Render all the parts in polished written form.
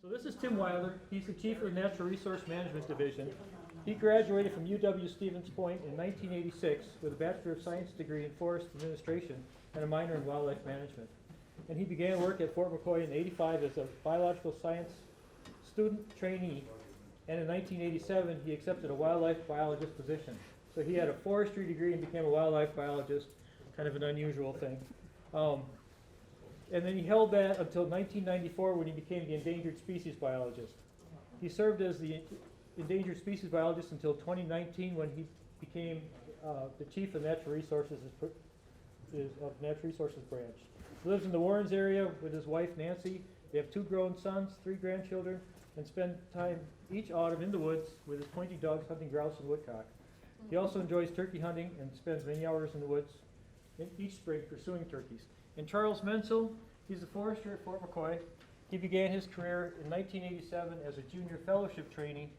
So this is Tim Weiler. He's the Chief of the Natural Resource Management Division. He graduated from UW-Stevens Point in 1986 with a Bachelor of Science degree in Forestry Administration and a minor in Wildlife Management. And he began work at Fort McCoy in '85 as a biological science student trainee. And in 1987, he accepted a wildlife biologist position. So he had a forestry degree and became a wildlife biologist, kind of an unusual thing. And then he held that until 1994 when he became the endangered species biologist. He served as the endangered species biologist until 2019 when he became the chief of Natural Resources branch. He lives in the Warrens area with his wife Nancy. They have 2 grown sons, 3 grandchildren, and spend time each autumn in the woods with his pointy dogs hunting grouse and woodcock. He also enjoys turkey hunting and spends many hours in the woods each spring pursuing turkeys. And Charles Mentzel, he's a forester at Fort McCoy. He began his career in 1987 as a junior fellowship trainee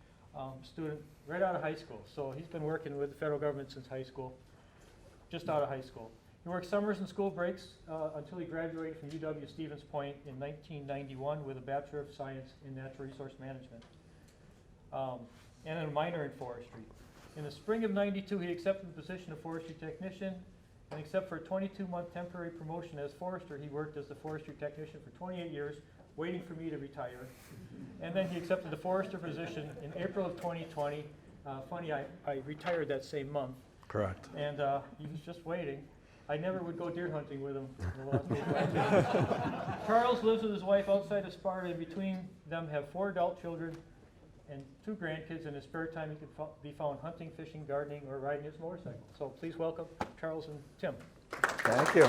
student right out of high school. So he's been working with the federal government since high school, just out of high school. He worked summers and school breaks until he graduated from UW-Stevens Point in 1991 with a Bachelor of Science in Natural Resource Management and a minor in forestry. In the spring of '92, he accepted the position of forestry technician, and except for a 22-month temporary promotion as forester, he worked as the forestry technician for 28 years, waiting for me to retire. And then he accepted the forester position in April of 2020. Funny, I retired that same month. Correct. And he was just waiting. I never would go deer hunting with him in the last days. Charles lives with his wife outside of Sparta, and between them have 4 adult children and 2 grandkids. In his spare time, he could be found hunting, fishing, gardening, or riding his motorcycle. So please welcome Charles and Tim. Thank you.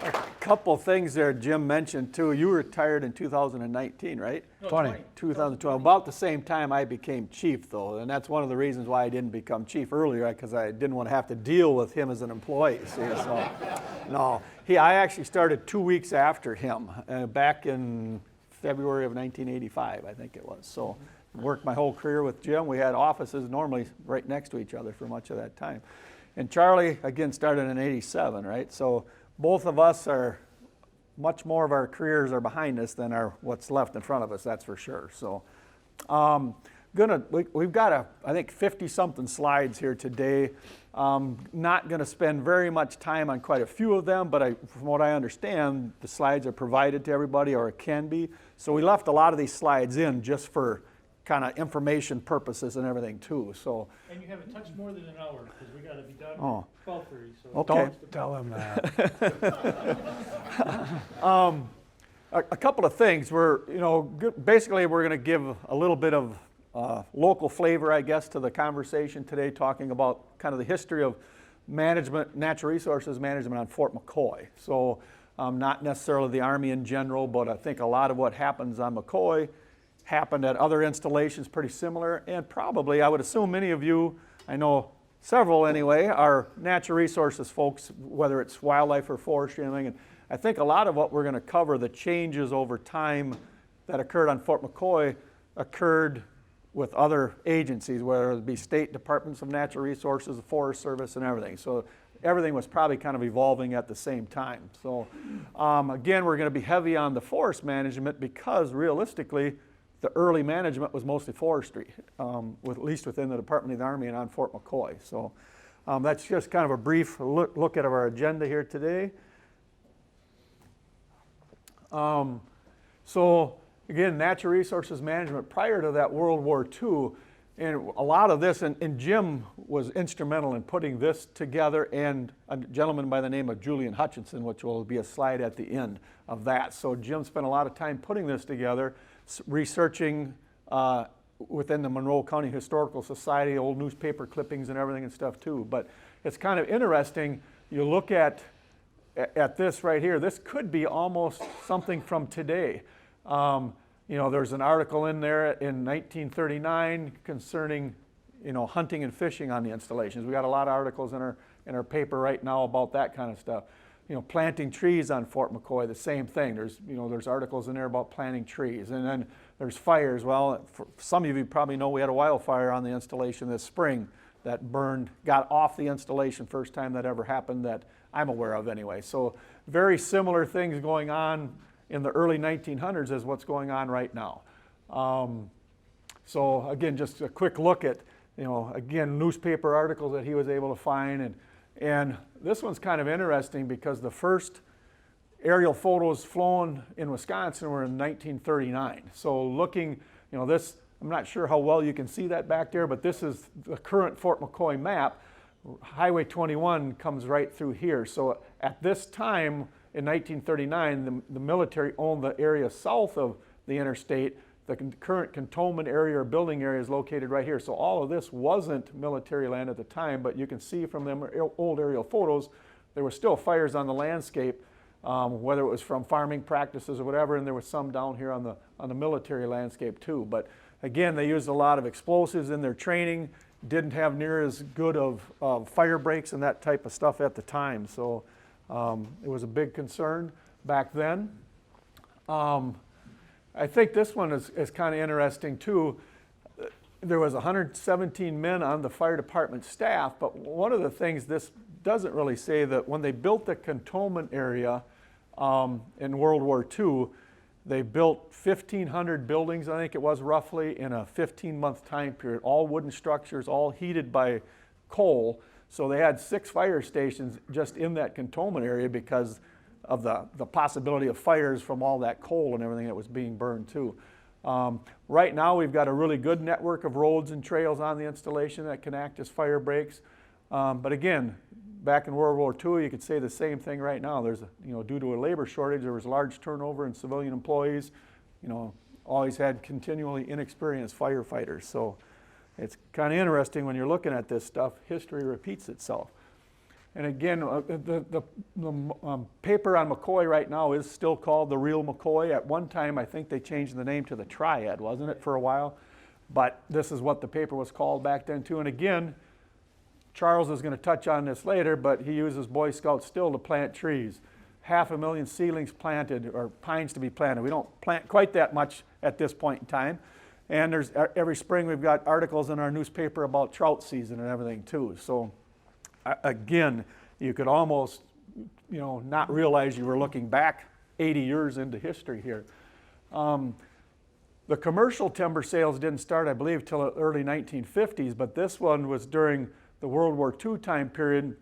A couple things there Jim mentioned too. You retired in 2019, right? No, 2012. About the same time I became chief though, and that's one of the reasons why I didn't become chief earlier, because I didn't want to have to deal with him as an employee. See, so, no, I actually started 2 weeks after him, back in February of 1985, I think it was. So worked my whole career with Jim. We had offices normally right next to each other for much of that time. And Charlie, again, started in '87, right? So both of us are, much more of our careers are behind us than what's left in front of us, that's for sure. So we've got, I think, 50-something slides here today. Not going to spend very much time on quite a few of them, but from what I understand, the slides are provided to everybody, or it can be. So we left a lot of these slides in just for kind of information purposes and everything too. So. And you haven't touched more than an hour because we got to be done at 12:30. So okay. Don't tell him that. A couple of things. Basically we're going to give a little bit of local flavor, I guess, to the conversation today, talking about kind of the history of management, natural resources management on Fort McCoy. So not necessarily the Army in general, but I think a lot of what happens on McCoy happened at other installations pretty similar, and probably, I would assume many of you, I know several anyway, are natural resources folks, whether it's wildlife or forestry or anything. And I think a lot of what we're going to cover, the changes over time that occurred on Fort McCoy, occurred with other agencies, whether it be state departments of natural resources, the Forest Service, and everything. So everything was probably kind of evolving at the same time. So again, we're going to be heavy on the forest management because realistically, the early management was mostly forestry, at least within the Department of the Army and on Fort McCoy. So that's just kind of a brief look at our agenda here today. So again, natural resources management prior to that, World War II, and a lot of this, and Jim was instrumental in putting this together, and a gentleman by the name of Julian Hutchinson, which will be a slide at the end of that. So Jim spent a lot of time putting this together, researching within the Monroe County Historical Society, old newspaper clippings and everything and stuff too. But it's kind of interesting, you look at this right here, this could be almost something from today. There's an article in there in 1939 concerning, hunting and fishing on the installations. We got a lot of articles in our paper right now about that kind of stuff. Planting trees on Fort McCoy, the same thing. There's articles in there about planting trees. And then there's fires. Well, some of you probably know we had a wildfire on the installation this spring that got off the installation, first time that ever happened that I'm aware of anyway. So very similar things going on in the early 1900s as what's going on right now. So again, just a quick look at, again, newspaper articles that he was able to find. And this one's kind of interesting because the first aerial photos flown in Wisconsin were in 1939. So looking, this, I'm not sure how well you can see that back there, but this is the current Fort McCoy map. Highway 21 comes right through here. So at this time in 1939, the military owned the area south of the interstate. The current cantonment area or building area is located right here. So all of this wasn't military land at the time, but you can see from them old aerial photos, there were still fires on the landscape, whether it was from farming practices or whatever, and there was some down here on the military landscape too. But again, they used a lot of explosives in their training, didn't have near as good of fire breaks and that type of stuff at the time. So it was a big concern back then. I think this one is kind of interesting too. There was 117 men on the fire department staff, but one of the things this doesn't really say that when they built the cantonment area in World War II, they built 1,500 buildings, I think it was roughly, in a 15-month time period, all wooden structures, all heated by coal. So they had 6 fire stations just in that cantonment area because of the possibility of fires from all that coal and everything that was being burned too. Right now we've got a really good network of roads and trails on the installation that can act as fire breaks. But again, back in World War II, you could say the same thing right now. There's, due to a labor shortage, there was large turnover in civilian employees. Always had continually inexperienced firefighters. So it's kind of interesting when you're looking at this stuff, history repeats itself. And again, the paper on McCoy right now is still called the real McCoy. At one time, I think they changed the name to the Triad, wasn't it, for a while? But this is what the paper was called back then too. And again, Charles is going to touch on this later, but he uses Boy Scouts still to plant trees. 500,000 seedlings planted, or pines to be planted. We don't plant quite that much at this point in time. And there's every spring we've got articles in our newspaper about trout season and everything too. So again, you could almost, not realize you were looking back 80 years into history here. The commercial timber sales didn't start, I believe, till the early 1950s, but this one was during the World War II time period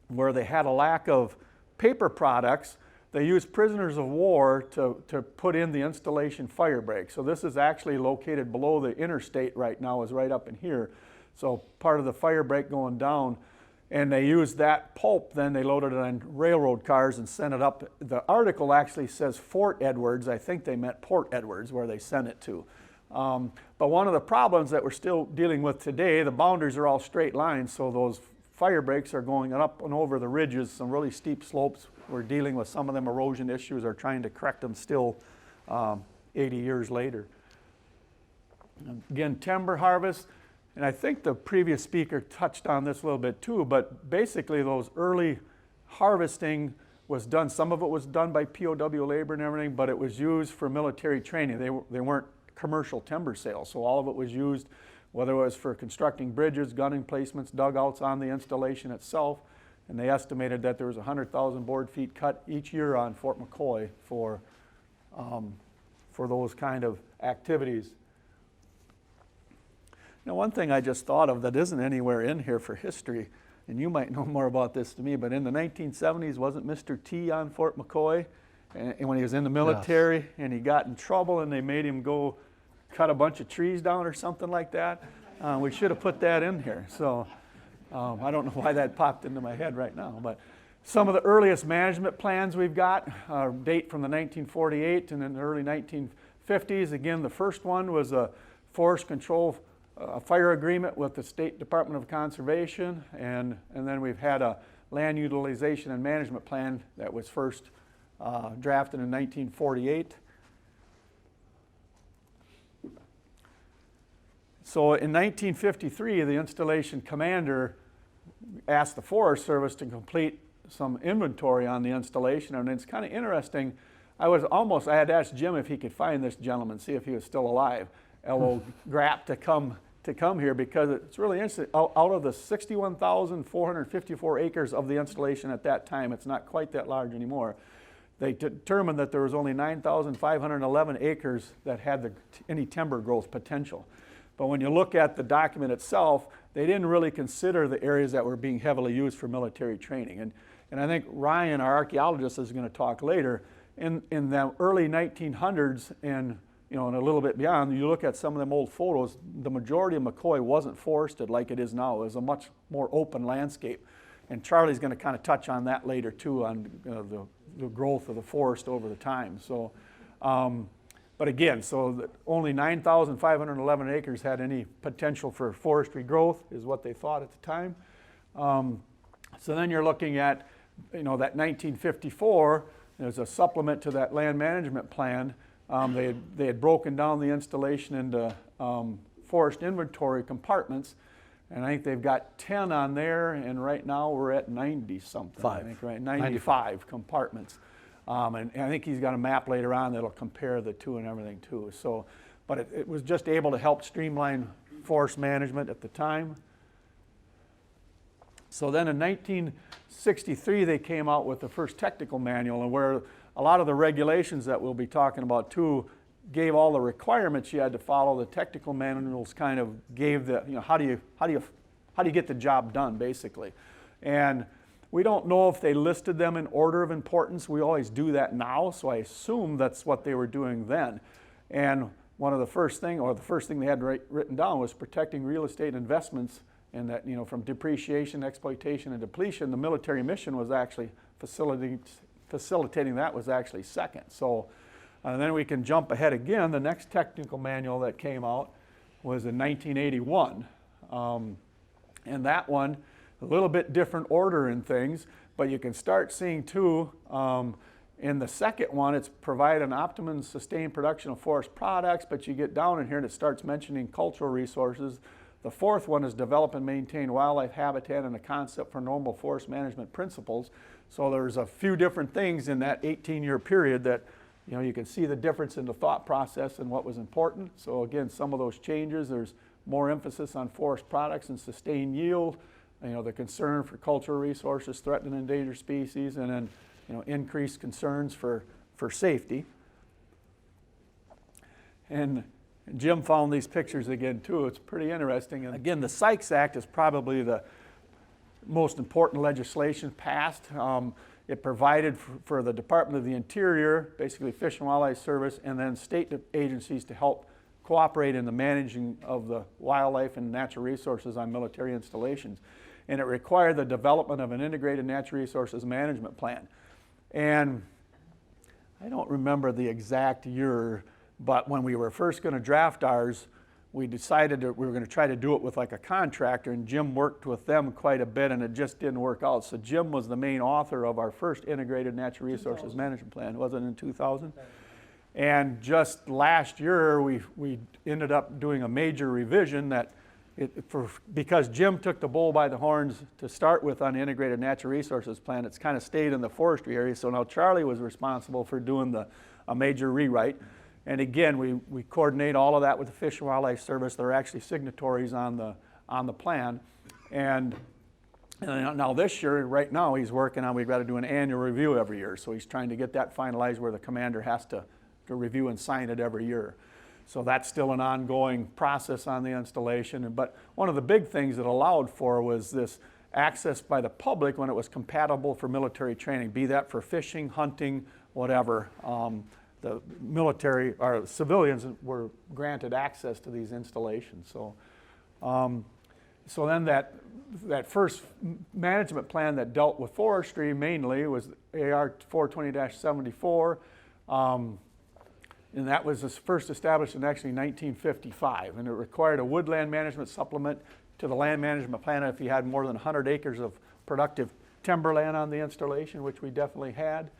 where they had a lack of paper products. They used prisoners of war to put in the installation fire break. So this is actually located below the interstate right now, is right up in here. So part of the fire break going down. And they used that pulp, then they loaded it on railroad cars and sent it up. The article actually says Fort Edwards. I think they meant Port Edwards, where they sent it to. But one of the problems that we're still dealing with today, the boundaries are all straight lines, so those fire breaks are going up and over the ridges, some really steep slopes. We're dealing with some of them erosion issues, or trying to correct them still 80 years later. Again, timber harvest. And I think the previous speaker touched on this a little bit too, but basically those early harvesting was done, some of it was done by POW labor and everything, but it was used for military training. They weren't commercial timber sales, so all of it was used, whether it was for constructing bridges, gun emplacements, dugouts on the installation itself, and they estimated that there was 100,000 board feet cut each year on Fort McCoy for those kind of activities. Now, one thing I just thought of that isn't anywhere in here for history, and you might know more about this than me, but in the 1970s, wasn't Mr. T on Fort McCoy? And when he was in the military, yes, and he got in trouble and they made him go cut a bunch of trees down or something like that? We should have put that in here. So I don't know why that popped into my head right now. But some of the earliest management plans we've got date from the 1948 and in the early 1950s. Again, the first one was a forest control fire agreement with the State Department of Conservation, and then we've had a land utilization and management plan that was first drafted in 1948. So in 1953, the installation commander asked the Forest Service to complete some inventory on the installation, and it's kind of interesting. I had asked Jim if he could find this gentleman, see if he was still alive, L.O. Grapp, to come here, because it's really interesting. Out of the 61,454 acres of the installation at that time, it's not quite that large anymore, they determined that there was only 9,511 acres that had any timber growth potential. But when you look at the document itself, they didn't really consider the areas that were being heavily used for military training. And I think Ryan, our archaeologist, is going to talk later. In the early 1900s and and a little bit beyond, you look at some of them old photos, the majority of McCoy wasn't forested like it is now. It was a much more open landscape. And Charlie's going to kind of touch on that later too, on the growth of the forest over the time. So, but again, so only 9,511 acres had any potential for forestry growth, is what they thought at the time. So then you're looking at, that 1954, there's a supplement to that land management plan. They had broken down the installation into forest inventory compartments, and I think they've got 10 on there, and right now we're at 90 something. I think, right? 95 compartments. And I think he's got a map later on that'll compare the two and everything too. So, but it was just able to help streamline forest management at the time. So then in 1963, they came out with the first technical manual, and where a lot of the regulations that we'll be talking about too gave all the requirements you had to follow. The technical manuals kind of gave the, how do you get the job done, basically. And we don't know if they listed them in order of importance. We always do that now, so I assume that's what they were doing then. And one of the first thing they had written down was protecting real estate investments, and that, from depreciation, exploitation, and depletion. The military mission was actually facilitating that was actually second. So then we can jump ahead again. The next technical manual that came out was in 1981. And that one, a little bit different order in things, but you can start seeing too, in the second one, it's provide an optimum sustained production of forest products, but you get down in here and it starts mentioning cultural resources. The fourth one is develop and maintain wildlife habitat and a concept for normal forest management principles. So there's a few different things in that 18-year period that, you can see the difference in the thought process and what was important. So again, some of those changes, there's more emphasis on forest products and sustained yield, the concern for cultural resources, threatened and endangered species, and then, increased concerns for safety. And Jim found these pictures again too. It's pretty interesting. And again, the Sykes Act is probably the most important legislation passed. It provided for the Department of the Interior, basically Fish and Wildlife Service, and then state agencies to help cooperate in the managing of the wildlife and natural resources on military installations. And it required the development of an integrated natural resources management plan. And I don't remember the exact year, but when we were first going to draft ours, we decided that we were going to try to do it with like a contractor, and Jim worked with them quite a bit, and it just didn't work out. So Jim was the main author of our first integrated natural resources management plan. Was it in 2000? And just last year, we ended up doing a major revision that, because Jim took the bull by the horns to start with on the integrated natural resources plan, it's kind of stayed in the forestry area. So now Charlie was responsible for doing a major rewrite. And again, we coordinate all of that with the Fish and Wildlife Service. They're actually signatories on the plan. And now this year, right now, he's working on, we've got to do an annual review every year. So he's trying to get that finalized where the commander has to review and sign it every year. So that's still an ongoing process on the installation. But one of the big things it allowed for was this access by the public when it was compatible for military training, be that for fishing, hunting, whatever. The military or civilians were granted access to these installations. So, so then that first management plan that dealt with forestry mainly was AR 420-74, and that was first established in actually 1955, and it required a woodland management supplement to the land management plan if you had more than 100 acres of productive timberland on the installation, which we definitely had.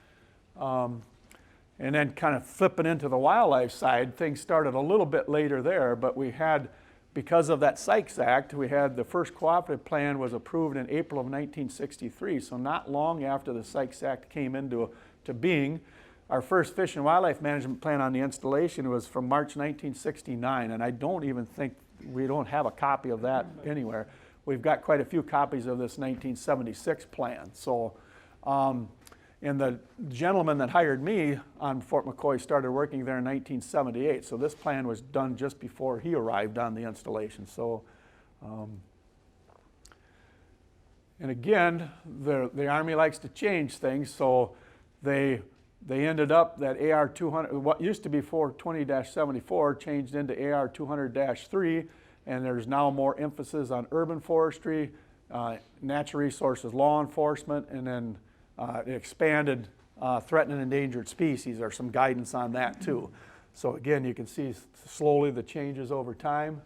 And then kind of flipping into the wildlife side, things started a little bit later there, but we had, because of that Sykes Act, we had the first cooperative plan was approved in April of 1963, so not long after the Sykes Act came into being. Our first fish and wildlife management plan on the installation was from March 1969, and I don't even think, we don't have a copy of that anywhere. We've got quite a few copies of this 1976 plan. So, And the gentleman that hired me on Fort McCoy started working there in 1978. So this plan was done just before he arrived on the installation. So, and again, the Army likes to change things. So they ended up that AR 200, what used to be 420-74 changed into AR 200-3, and there's now more emphasis on urban forestry, natural resources law enforcement, and then it expanded threatened and endangered species. There's some guidance on that too. So again, you can see slowly the changes over time.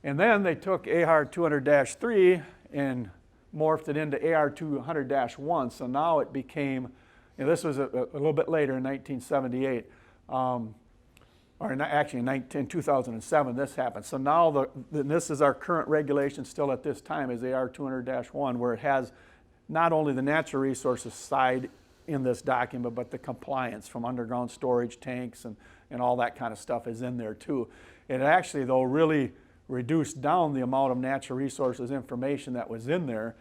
And then they took AR 200-3 and morphed it into AR 200-1. So now it became, this was a little bit later in 1978, actually in 2007 this happened. So now this is our current regulation still at this time is AR 200-1, where it has not only the natural resources side in this document, but the compliance from underground storage tanks and all that kind of stuff is in there too. It actually, though, really reduced down the amount of natural resources information that was in there.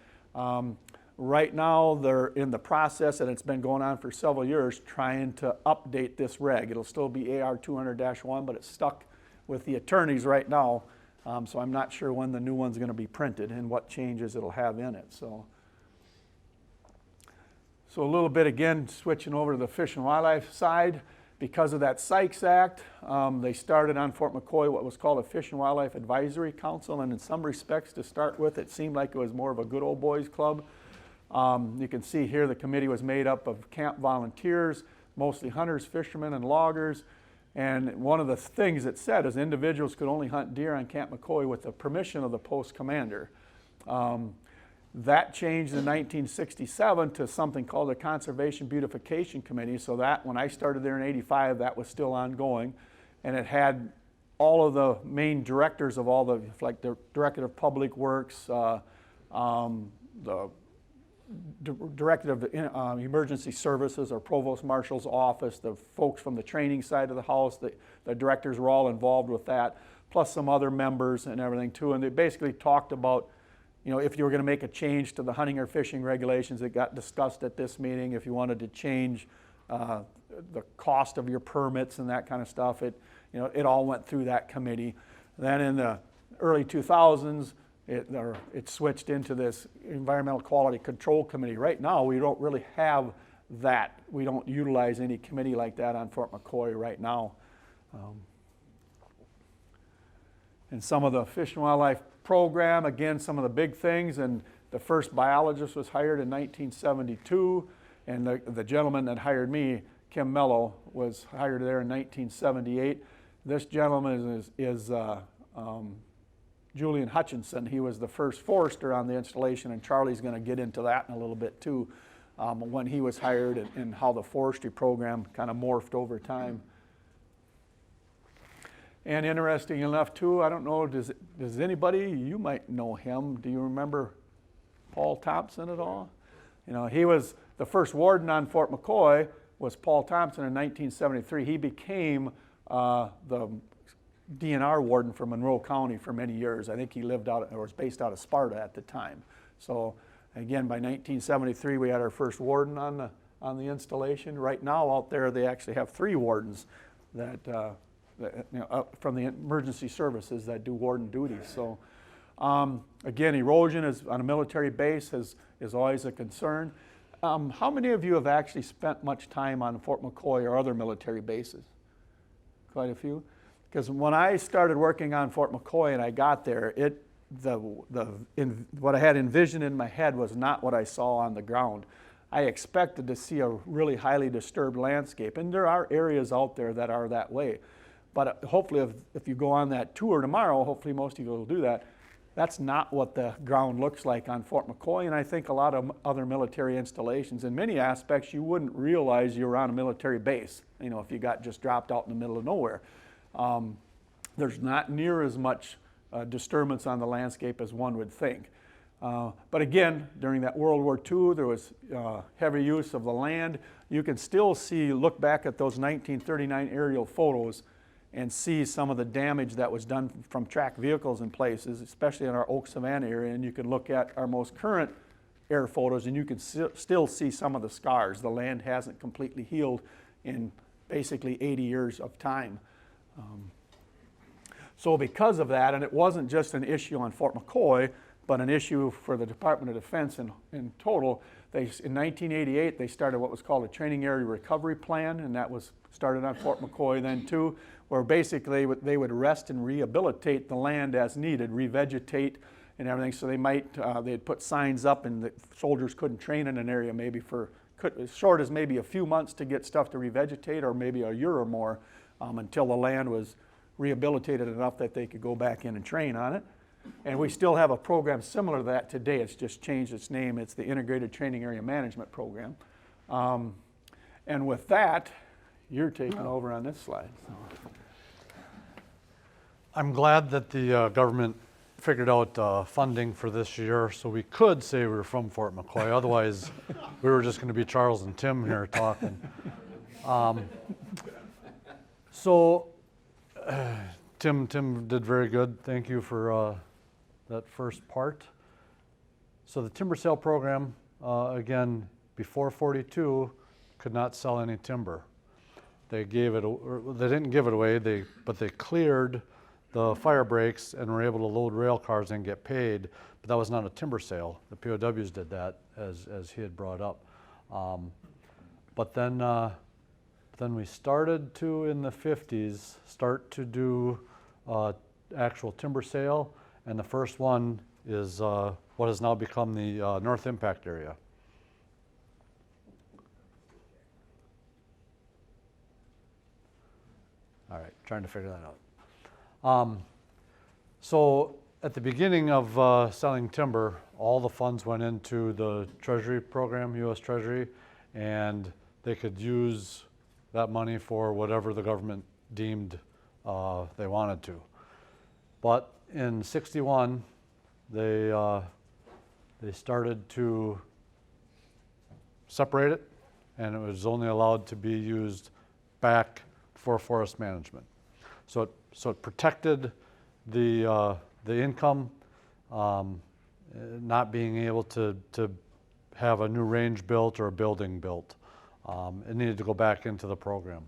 Right now, they're in the process, and it's been going on for several years, trying to update this reg. It'll still be AR 200-1, but it's stuck with the attorneys right now, so I'm not sure when the new one's going to be printed and what changes it'll have in it. So a little bit, again, switching over to the Fish and Wildlife side. Because of that Sykes Act, they started on Fort McCoy what was called a Fish and Wildlife Advisory Council, and in some respects, to start with, it seemed like it was more of a good old boys club. You can see here the committee was made up of camp volunteers, mostly hunters, fishermen, and loggers. And one of the things it said is individuals could only hunt deer on Camp McCoy with the permission of the post commander. That changed in 1967 to something called the Conservation Beautification Committee. So that, when I started there in '85, that was still ongoing. And it had all of the main directors of all the, like the Director of Public Works, the Director of Emergency Services or Provost Marshal's office, the folks from the training side of the house, the directors were all involved with that, plus some other members and everything too. And they basically talked about, if you were going to make a change to the hunting or fishing regulations, it got discussed at this meeting. If you wanted to change the cost of your permits and that kind of stuff, it all went through that committee. Then in the early 2000s, it switched into this Environmental Quality Control Committee. Right now, we don't really have that. We don't utilize any committee like that on Fort McCoy right now. And some of the Fish and Wildlife program, again, some of the big things, and the first biologist was hired in 1972, and the gentleman that hired me, Kim Mello, was hired there in 1978. This gentleman is Julian Hutchinson. He was the first forester on the installation, and Charlie's going to get into that in a little bit too, when he was hired and how the forestry program kind of morphed over time. And interesting enough too, I don't know, does anybody, you might know him, do you remember Paul Thompson at all? He was the first warden on Fort McCoy, was Paul Thompson in 1973. He became the DNR warden for Monroe County for many years. I think he lived out, or was based out of Sparta at the time. So again, by 1973, we had our first warden on the installation. Right now out there, they actually have 3 wardens that from the emergency services that do warden duties. So again, erosion is on a military base is always a concern. How many of you have actually spent much time on Fort McCoy or other military bases? Quite a few? Because when I started working on Fort McCoy and I got there, what I had envisioned in my head was not what I saw on the ground. I expected to see a really highly disturbed landscape, and there are areas out there that are that way. But hopefully if you go on that tour tomorrow, hopefully most of you will do that, that's not what the ground looks like on Fort McCoy, and I think a lot of other military installations. In many aspects, you wouldn't realize you were on a military base, if you got just dropped out in the middle of nowhere. There's not near as much disturbance on the landscape as one would think. But again, during that World War II, there was heavy use of the land. You can still look back at those 1939 aerial photos and see some of the damage that was done from tracked vehicles in places, especially in our Oak Savannah area. And you can look at our most current air photos, and you can still see some of the scars. The land hasn't completely healed in basically 80 years of time. So because of that, and it wasn't just an issue on Fort McCoy, but an issue for the Department of Defense in total, in 1988, they started what was called a Training Area Recovery Plan, and that was started on Fort McCoy then too, where basically they would rest and rehabilitate the land as needed, revegetate and everything. So they'd put signs up, and the soldiers couldn't train in an area maybe for as short as maybe a few months to get stuff to revegetate, or maybe a year or more, until the land was rehabilitated enough that they could go back in and train on it. And we still have a program similar to that today. It's just changed its name. It's the Integrated Training Area Management Program. And with that, you're taking over on this slide. I'm glad that the government figured out funding for this year, so we could say we were from Fort McCoy. Otherwise, we were just going to be Charles and Tim here talking. Tim did very good. Thank you for that first part. So the timber sale program, again, before 42, could not sell any timber. They didn't give it away, but they cleared the fire breaks and were able to load rail cars and get paid, but that was not a timber sale. The POWs did that, as he had brought up. But then we started to, in the 50s, start to do actual timber sale, and the first one is what has now become the North Impact area. All right, trying to figure that out. So at the beginning of selling timber, all the funds went into the Treasury program, U.S. Treasury, and they could use that money for whatever the government deemed they wanted to. But in '61, they started to separate it, and it was only allowed to be used back for forest management. So it protected the income, not being able to have a new range built or a building built. It needed to go back into the program.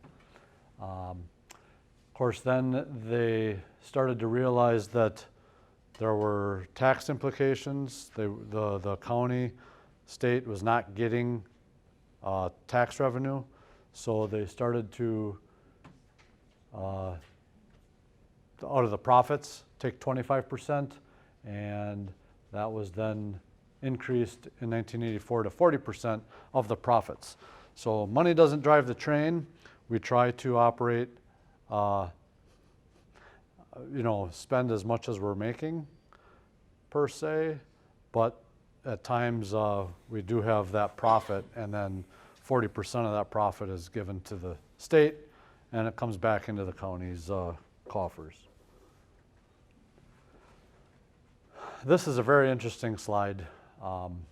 Of course, then they started to realize that there were tax implications. The county, state was not getting tax revenue, so they started to, out of the profits, take 25%, and that was then increased in 1984 to 40% of the profits. So money doesn't drive the train. We try to operate, spend as much as we're making, per se, but at times we do have that profit, and then 40% of that profit is given to the state, and it comes back into the county's coffers. This is a very interesting slide. I'm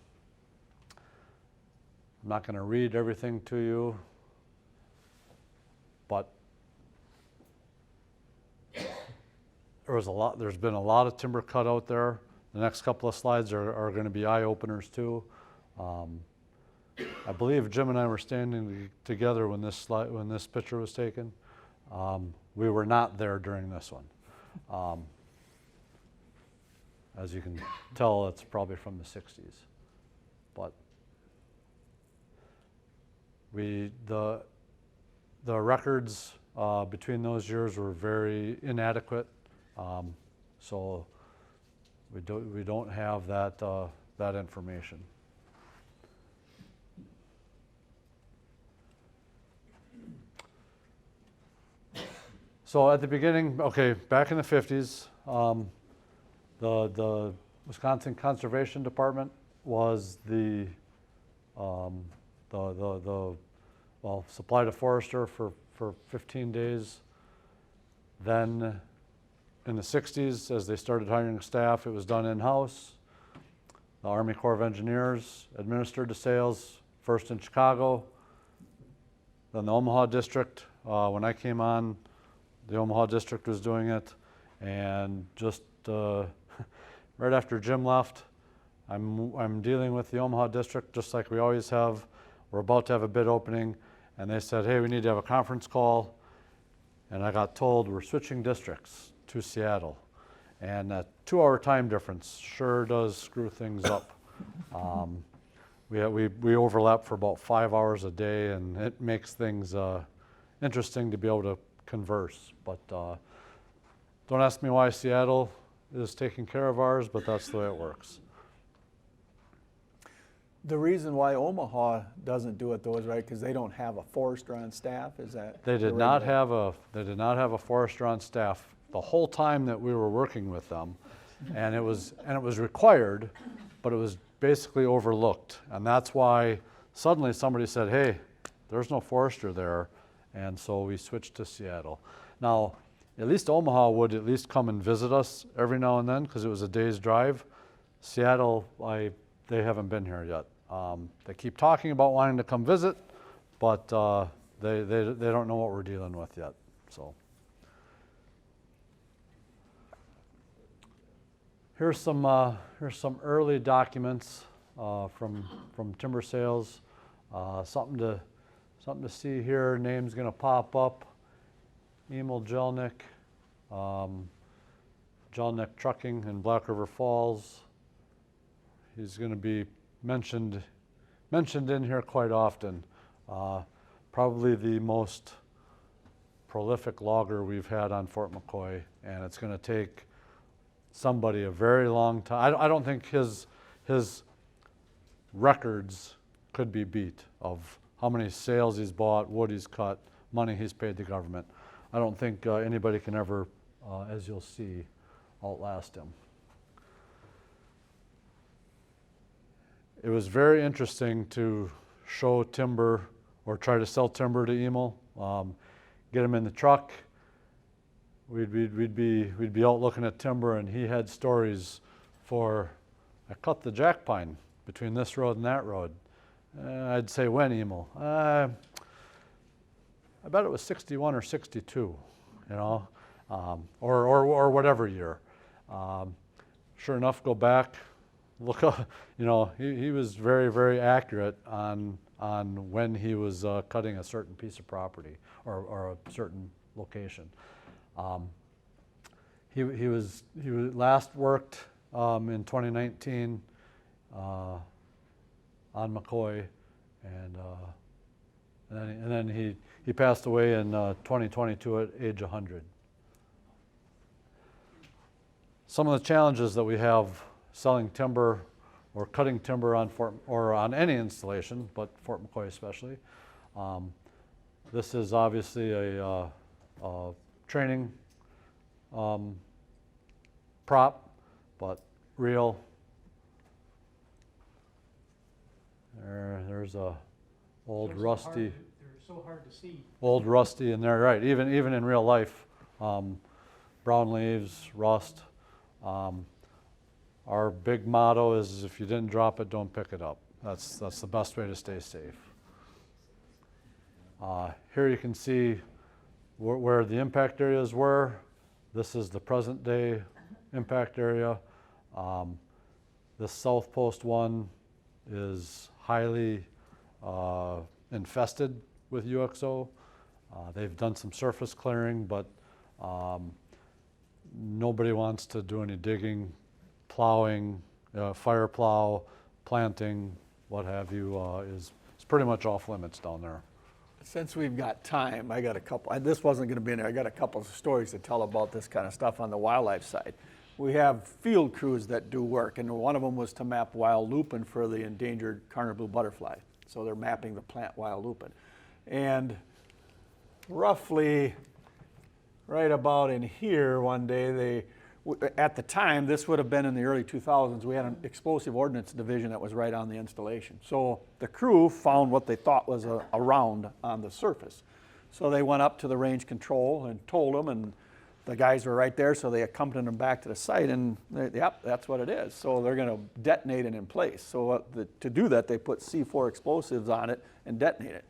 not going to read everything to you, but there's been a lot of timber cut out there. The next couple of slides are going to be eye-openers too. I believe Jim and I were standing together when this picture was taken. We were not there during this one. As you can tell, it's probably from the 60s. But the records between those years were very inadequate, so we don't have that information. So at the beginning, okay, back in the 50s, the Wisconsin Conservation Department was supplied a forester for 15 days. Then in the 60s, as they started hiring staff, it was done in-house. The Army Corps of Engineers administered the sales, first in Chicago, then the Omaha District. When I came on, the Omaha District was doing it, and just right after Jim left, I'm dealing with the Omaha district just like we always have. We're about to have a bid opening, and they said, hey, we need to have a conference call. And I got told we're switching districts to Seattle. And that 2-hour time difference sure does screw things up. We overlap for about 5 hours a day, and it makes things interesting to be able to converse. But don't ask me why Seattle is taking care of ours, but that's the way it works. The reason why Omaha doesn't do it though is right because they don't have a forester on staff. Is that They did not have a forester on staff the whole time that we were working with them, and it was required, but it was basically overlooked, and that's why suddenly somebody said, hey, there's no forester there, and so we switched to Seattle. Now, at least Omaha would at least come and visit us every now and then because it was a day's drive. Seattle, they haven't been here yet. They keep talking about wanting to come visit, but they don't know what we're dealing with yet. So here's some early documents from timber sales. Something to see here. Name's going to pop up. Emil Jelnick, Jelnick Trucking in Black River Falls. He's going to be mentioned in here quite often. Probably the most prolific logger we've had on Fort McCoy, and it's going to take somebody a very long time. I don't think his records could be beat of how many sales he's bought, wood he's cut, money he's paid the government. I don't think anybody can ever, as you'll see, outlast him. It was very interesting to show timber or try to sell timber to Emil, get him in the truck. We'd be out looking at timber, and he had stories for, I cut the jack pine between this road and that road. I'd say, when, Emil? I bet it was 61 or 62, you know, or whatever year. Sure enough, go back, look up, you know, he was very, very accurate on when he was cutting a certain piece of property or a certain location. He last worked in 2019 on McCoy, and then he passed away in 2022 at age 100. Some of the challenges that we have selling timber or cutting timber on any installation, but Fort McCoy especially. This is obviously a training prop, but real. There's a old rusty. They're so hard to see. Old rusty in there, right? Even in real life, brown leaves, rust. Our big motto is: if you didn't drop it, don't pick it up. That's the best way to stay safe. Here you can see where the impact areas were. This is the present day impact area. This South Post one is highly infested with UXO. They've done some surface clearing, but nobody wants to do any digging, plowing, fire plow, planting, what have you, is pretty much off limits down there. Since we've got time, I got a couple. This wasn't going to be in there. I got a couple of stories to tell about this kind of stuff on the wildlife side. We have field crews that do work, and one of them was to map wild lupin for the endangered Carner blue butterfly. So they're mapping the plant wild lupin. And roughly right about in here one day, at the time, this would have been in the early 2000s, we had an explosive ordnance division that was right on the installation. So the crew found what they thought was a round on the surface. So they went up to the range control and told them, and the guys were right there, so they accompanied them back to the site, and yep, that's what it is. So they're going to detonate it in place. So to do that, they put C4 explosives on it and detonate it.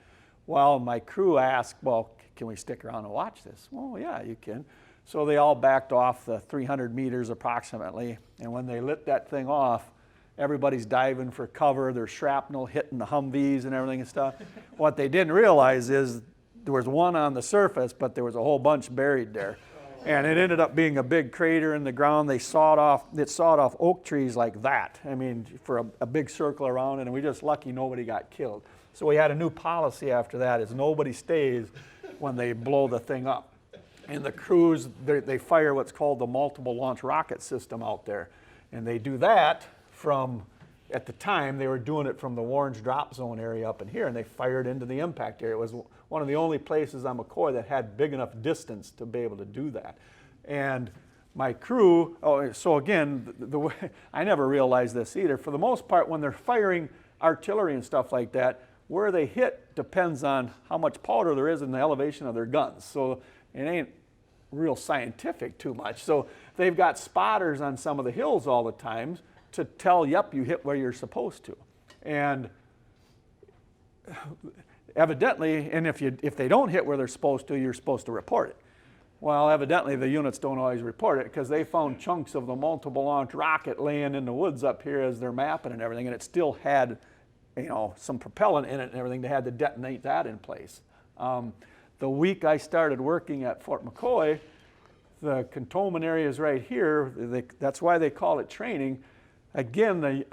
Well, my crew asked, well, can we stick around and watch this? Well, yeah, you can. So they all backed off the 300 meters approximately, and when they lit that thing off, everybody's diving for cover, there's shrapnel hitting the Humvees and everything and stuff. What they didn't realize is there was one on the surface, but there was a whole bunch buried there. And it ended up being a big crater in the ground. It sawed off oak trees like that. I mean, for a big circle around it, and we're just lucky nobody got killed. So we had a new policy after that, is nobody stays when they blow the thing up. And the crews, they fire what's called the multiple launch rocket system out there. And they do that from, at the time, they were doing it from the Warren's drop zone area up in here, and they fired into the impact area. It was one of the only places on McCoy that had big enough distance to be able to do that. And my crew, so again, the way, I never realized this either. For the most part, when they're firing artillery and stuff like that, where they hit depends on how much powder there is in the elevation of their guns. So it ain't real scientific too much. So they've got spotters on some of the hills all the time to tell, yep, you hit where you're supposed to. And evidently, and if they don't hit where they're supposed to, you're supposed to report it. Well, evidently the units don't always report it, because they found chunks of the multiple launch rocket laying in the woods up here as they're mapping and everything, and it still had, you know, some propellant in it and everything. They had to detonate that in place. The week I started working at Fort McCoy, the cantonment area is right here. That's why they call it training. Again,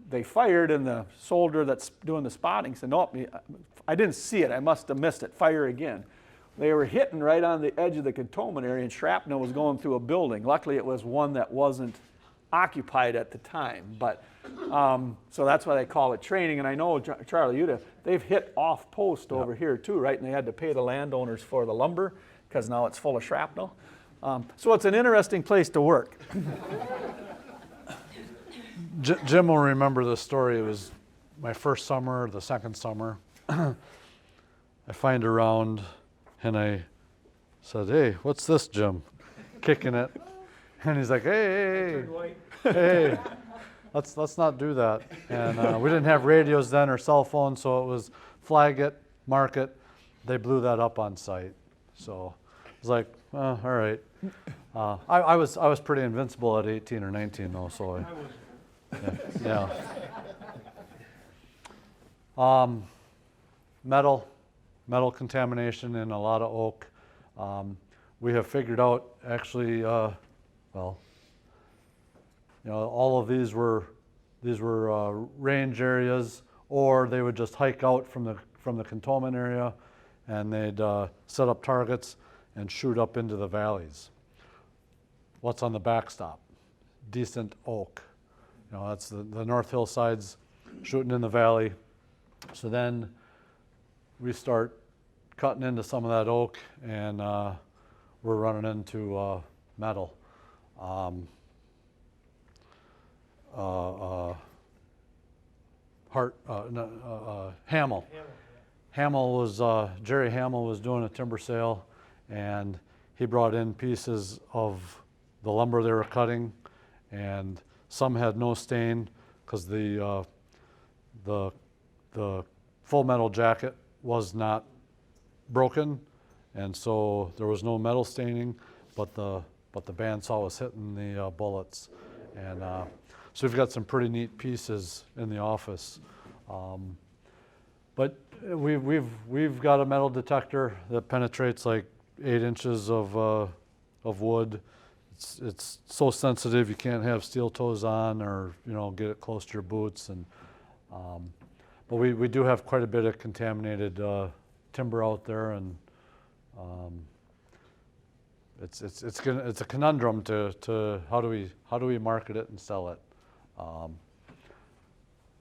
they fired, and the soldier that's doing the spotting said, "Nope, I didn't see it. I must have missed it. Fire again." They were hitting right on the edge of the cantonment area, and shrapnel was going through a building. Luckily, it was one that wasn't occupied at the time. But so that's why they call it training. And I know, Charlie, they've hit off post over here too, right? And they had to pay the landowners for the lumber because now it's full of shrapnel. So it's an interesting place to work. Jim will remember this story. It was my first summer, the second summer. I find around, and I said, "Hey, what's this, Jim?" Kicking it. And he's like, hey, let's not do that. And we didn't have radios then or cell phones, so it was flag it, mark it. They blew that up on site. So it was like, all right. I was pretty invincible at 18 or 19 though, so yeah. Metal contamination in a lot of oak. We have figured out actually, well, you know, all of these were range areas, or they would just hike out from the cantonment area, and they'd set up targets and shoot up into the valleys. What's on the backstop? Decent oak. You know, that's the North Hillsides shooting in the valley. So then we start cutting into some of that oak, and we're running into metal. Hamel. Hamel was, Jerry Hamel was doing a timber sale, and he brought in pieces of the lumber they were cutting, and some had no stain because the full metal jacket was not broken, and so there was no metal staining, but the bandsaw was hitting the bullets. And so we've got some pretty neat pieces in the office. But we've got a metal detector that penetrates like 8 inches of wood. It's so sensitive you can't have steel toes on, or get it close to your boots. And but we do have quite a bit of contaminated timber out there, and it's a conundrum to how do we market it and sell it.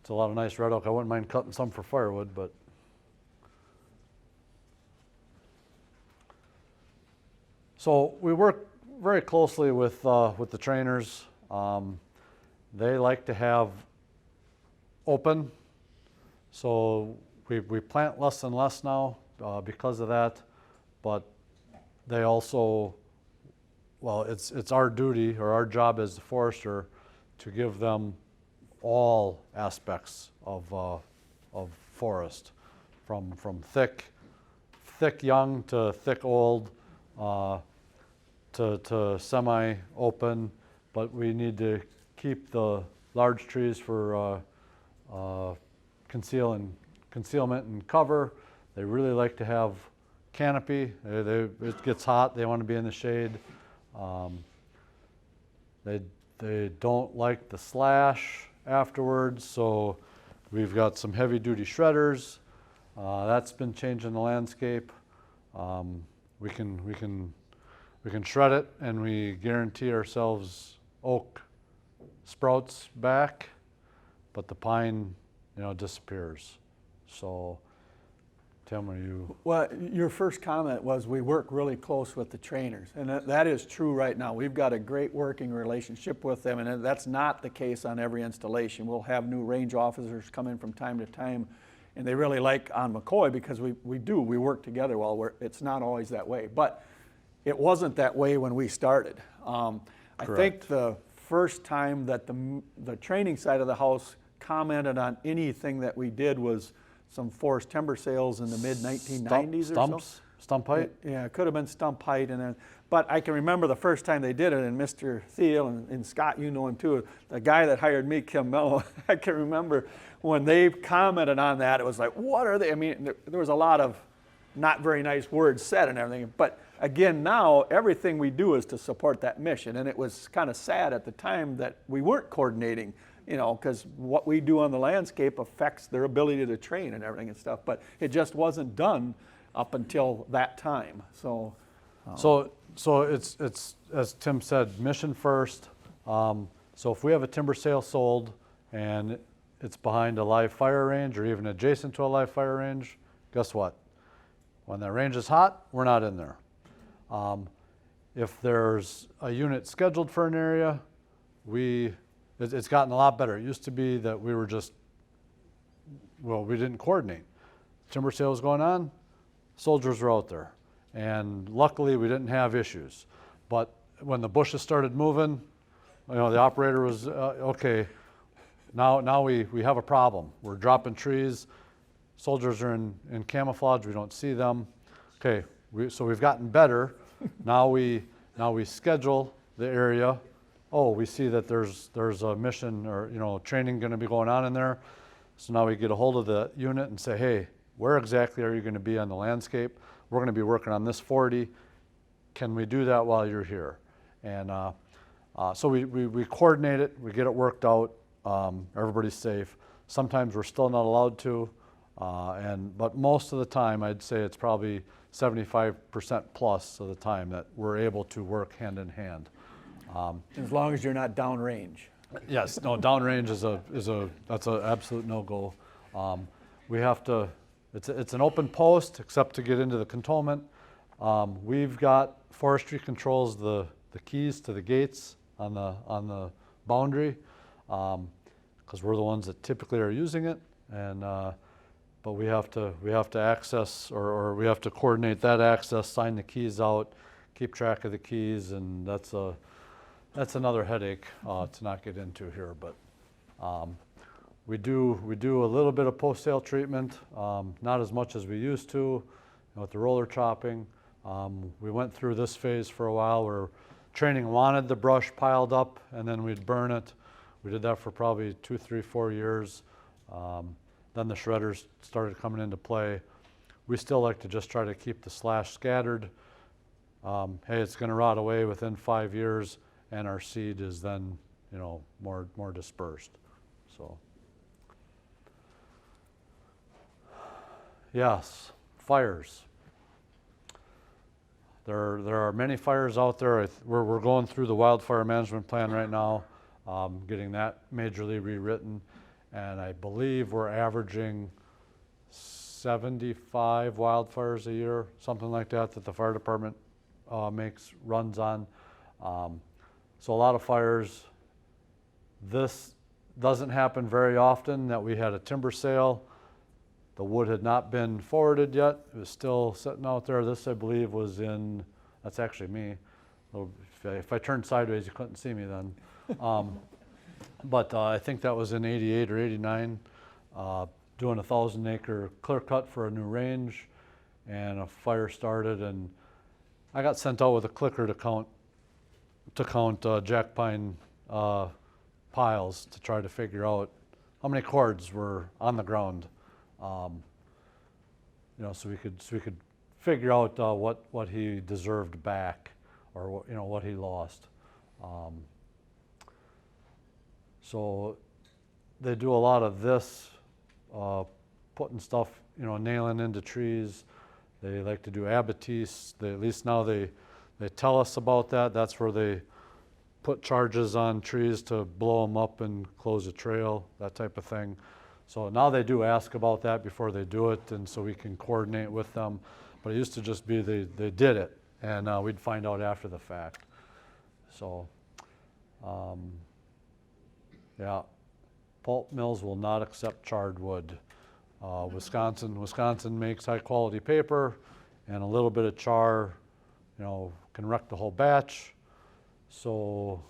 It's a lot of nice red oak. I wouldn't mind cutting some for firewood, but so we work very closely with the trainers. They like to have open, so we plant less and less now because of that. But they also, well, it's our duty or our job as a forester to give them all aspects of forest, from thick young to thick old, to semi-open, but we need to keep the large trees for concealment and cover. They really like to have canopy. It gets hot, they want to be in the shade. They don't like the slash afterwards, so we've got some heavy duty shredders. That's been changing the landscape. We can shred it, and we guarantee ourselves oak sprouts back, but the pine, disappears. So, Tim, are you? Well, your first comment was we work really close with the trainers, and that is true right now. We've got a great working relationship with them, and that's not the case on every installation. We'll have new range officers come in from time to time, and they really like on McCoy because we work together well. It's not always that way, but it wasn't that way when we started. I think the first time that the training side of the house commented on anything that we did was some forest timber sales in the mid-1990s or so. Stump height? Yeah, it could have been stump height. But I can remember the first time they did it, and Mr. Thiel and Scott, you know him too, the guy that hired me, Kim Mello, I can remember when they commented on that, it was like, what are they? I mean, there was a lot of not very nice words said and everything. But again, now everything we do is to support that mission. And it was kind of sad at the time that we weren't coordinating, because what we do on the landscape affects their ability to train and everything and stuff. But it just wasn't done up until that time. So it's as Tim said, mission first. So if we have a timber sale sold and it's behind a live fire range or even adjacent to a live fire range, guess what? When that range is hot, we're not in there. If there's a unit scheduled for an area, it's gotten a lot better. It used to be that we didn't coordinate. Timber sale was going on, soldiers were out there. And luckily we didn't have issues. But when the bushes started moving, the operator was, okay, now we have a problem. We're dropping trees, soldiers are in camouflage, we don't see them. Okay, so we've gotten better. Now we schedule the area. Oh, we see that there's a mission or training going to be going on in there. So now we get a hold of the unit and say, hey, where exactly are you going to be on the landscape? We're going to be working on this 40. Can we do that while you're here? And so we coordinate it. We get it worked out. Everybody's safe. Sometimes we're still not allowed to, but most of the time, I'd say it's probably 75% plus of the time that we're able to work hand in hand. as long as you're not downrange. Yes, no, downrange that's an absolute no-go. We have to, it's an open post except to get into the cantonment. We've got forestry controls the keys to the gates on the boundary, because we're the ones that typically are using it, and but we have to access or we have to coordinate that access, sign the keys out, keep track of the keys, and that's another headache to not get into here. But we do a little bit of post-sale treatment, not as much as we used to, with the roller chopping. We went through this phase for a while where training wanted the brush piled up and then we'd burn it. We did that for probably 2, 3, 4 years. Then the shredders started coming into play. We still like to just try to keep the slash scattered. Hey, it's going to rot away within 5 years, and our seed is then, more dispersed. So, yes, fires. There are many fires out there. We're going through the wildfire management plan right now, getting that majorly rewritten, and I believe we're averaging 75 wildfires a year, something like that the fire department makes runs on. So a lot of fires. This doesn't happen very often, that we had a timber sale. The wood had not been forwarded yet. It was still sitting out there. This, I believe, was in, that's actually me. If I turned sideways, you couldn't see me then. But I think that was in 88 or 89, doing a 1,000-acre clear cut for a new range, and a fire started, and I got sent out with a clicker to count jack pine piles to try to figure out how many cords were on the ground, so we could figure out what he deserved back, or what he lost. So they do a lot of this, putting stuff, nailing into trees. They like to do abattis. At least now they tell us about that. That's where they put charges on trees to blow them up and close a trail, that type of thing. So now they do ask about that before they do it, and so we can coordinate with them. But it used to just be they did it, and we'd find out after the fact. So, yeah, pulp mills will not accept charred wood. Wisconsin makes high quality paper, and a little bit of char, can wreck the whole batch. So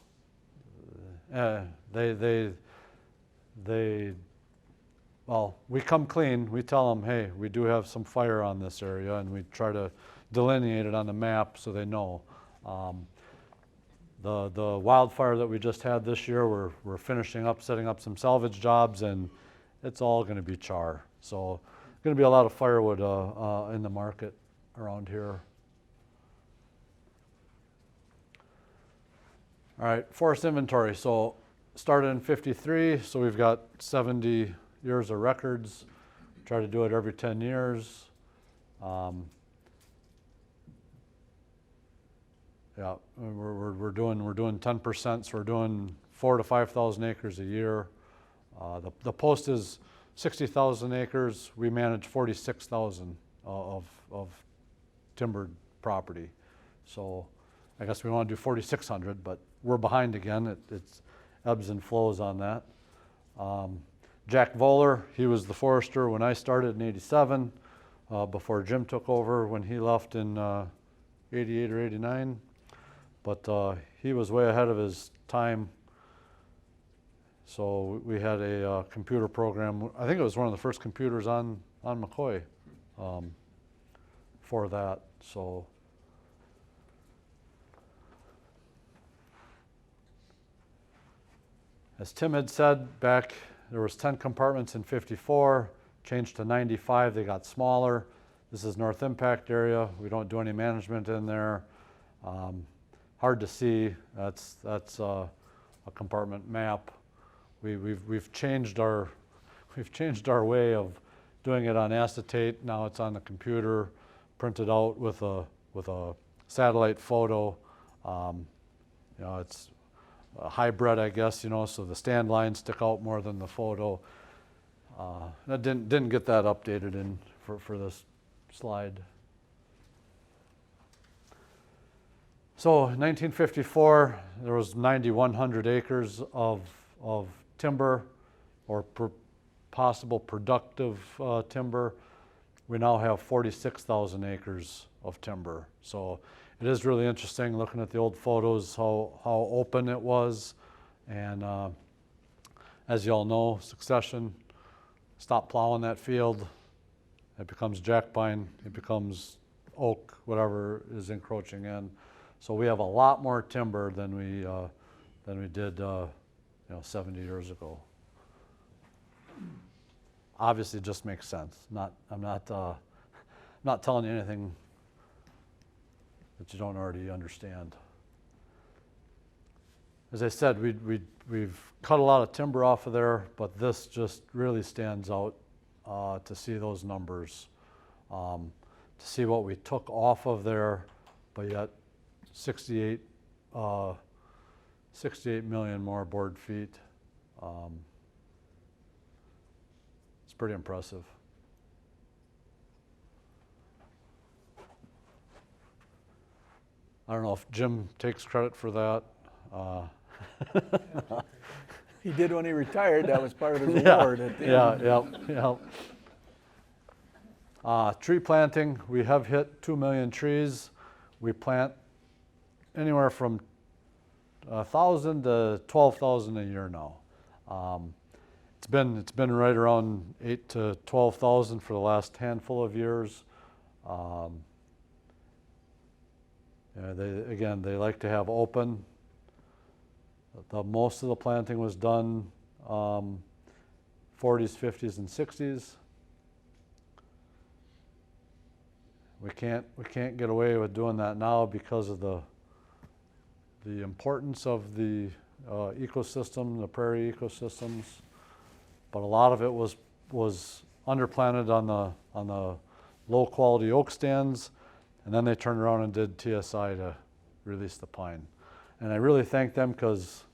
we come clean. We tell them, hey, we do have some fire on this area, and we try to delineate it on the map so they know. The wildfire that we just had this year, we're finishing up, setting up some salvage jobs, and it's all going to be char. So going to be a lot of firewood in the market around here. All right, forest inventory. So started in '53, so we've got 70 years of records. Try to do it every 10 years. Yeah, we're doing 10%, so we're doing 4,000 to 5,000 acres a year. The post is 60,000 acres. We manage 46,000 of timbered property. So I guess we want to do 4,600, but we're behind again. It's ebbs and flows on that. Jack Voller, he was the forester when I started in '87, before Jim took over when he left in '88 or '89. But he was way ahead of his time. So we had a computer program. I think it was one of the first computers on McCoy for that. So as Tim had said, back there was 10 compartments in '54, changed to 95. They got smaller. This is North Impact area. We don't do any management in there. Hard to see. That's a compartment map. We've changed our way of doing it on acetate. Now it's on the computer, printed out with a satellite photo. It's a hybrid, I guess. So the stand lines stick out more than the photo. That didn't get that updated in for this slide. So in 1954, there was 9,100 acres of timber, or possible productive timber. We now have 46,000 acres of timber. So it is really interesting looking at the old photos, how open it was. And as you all know, succession, stop plowing that field, it becomes jack pine, it becomes oak, whatever is encroaching in. So we have a lot more timber than we did 70 years ago. Obviously, it just makes sense. I'm not telling you anything that you don't already understand. As I said, we've cut a lot of timber off of there, but this just really stands out to see those numbers, to see what we took off of there, but yet 68 million more board feet. It's pretty impressive. I don't know if Jim takes credit for that. He did when he retired. That was part of his award at the end. Tree planting, we have hit 2 million trees. We plant anywhere from 1,000 to 12,000 a year now. It's been right around 8 to 12,000 for the last handful of years. They like to have open. most of the planting was done 40s, 50s, and 60s. We can't get away with doing that now because of the importance of the ecosystem, the prairie ecosystems. But a lot of it was underplanted on the low quality oak stands, and then they turned around and did TSI to release the pine. And I really thank them because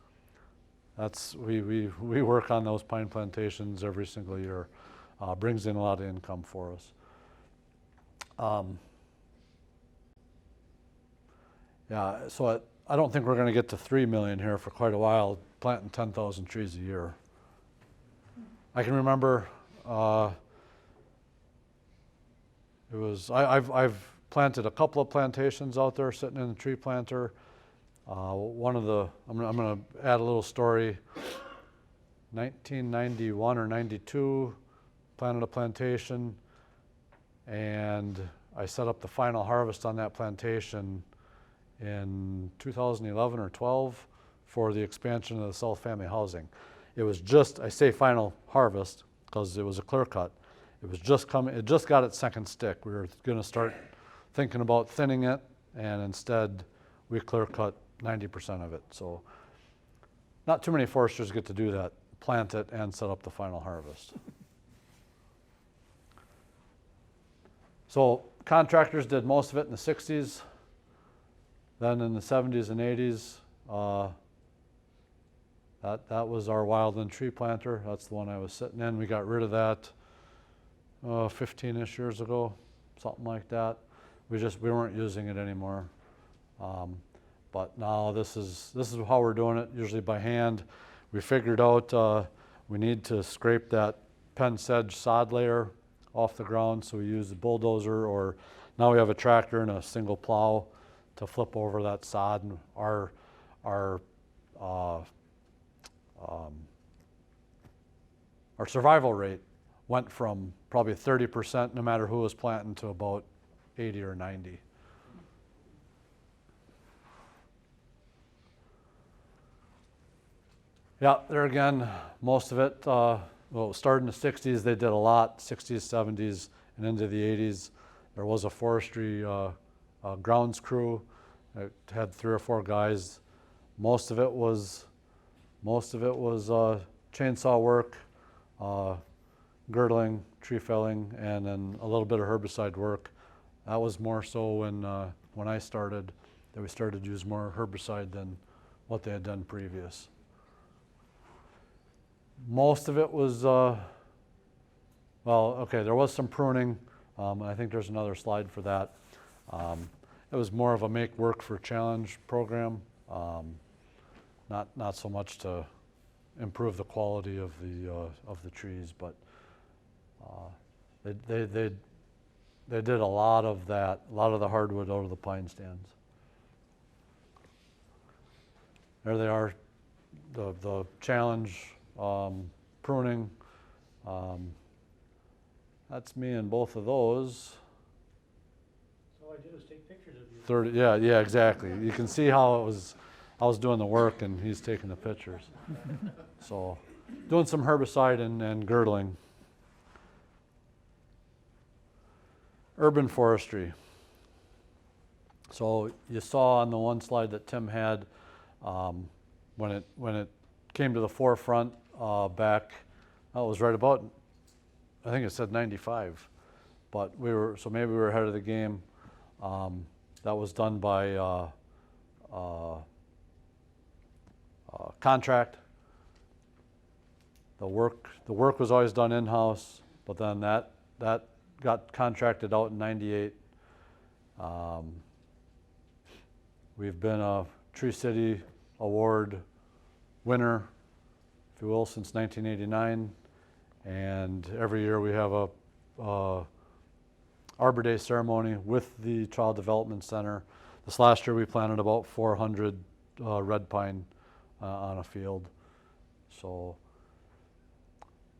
we work on those pine plantations every single year. Brings in a lot of income for us. Yeah, so I don't think we're going to get to 3 million here for quite a while, planting 10,000 trees a year. I can remember I've planted a couple of plantations out there sitting in the tree planter. I'm going to add a little story. 1991 or 92, planted a plantation, and I set up the final harvest on that plantation in 2011 or 12 for the expansion of the South Family Housing. It was just, I say final harvest because it was a clear cut. It was just coming, it just got its second stick. We were going to start thinking about thinning it, and instead we clear cut 90% of it. So not too many foresters get to do that, plant it and set up the final harvest. So contractors did most of it in the 60s. Then in the 70s and 80s, that was our wildland tree planter. That's the one I was sitting in. We got rid of that 15-ish years ago, something like that. We weren't using it anymore. But now this is how we're doing it, usually by hand. We figured out we need to scrape that pen sedge sod layer off the ground, so we use the bulldozer, or now we have a tractor and a single plow to flip over that sod. And our survival rate went from probably 30%, no matter who was planting, to about 80 or 90. Yeah, there again, most of it, well, it started in the 60s. They did a lot, 60s, 70s, and into the 80s. There was a forestry grounds crew. It had 3 or 4 guys. Most of it was chainsaw work, girdling, tree felling, and then a little bit of herbicide work. That was more so when I started, that we started to use more herbicide than what they had done previous. Most of it was, well, okay, there was some pruning. I think there's another slide for that. It was more of a make work for challenge program, not so much to improve the quality of the trees, but they did a lot of that, a lot of the hardwood out of the pine stands. There they are, the challenge pruning. That's me in both of those. So all I did was take pictures of you. 30, yeah, exactly. You can see how I was doing the work and he's taking the pictures. So doing some herbicide and girdling. Urban forestry. So you saw on the one slide that Tim had, when it came to the forefront back, that was right about, I think it said 95, but so maybe we were ahead of the game. That was done by contract. The work was always done in-house, but then that got contracted out in 98. We've been a Tree City Award winner, if you will, since 1989, and every year we have a Arbor Day ceremony with the Child Development Center. This last year we planted about 400 red pine on a field. So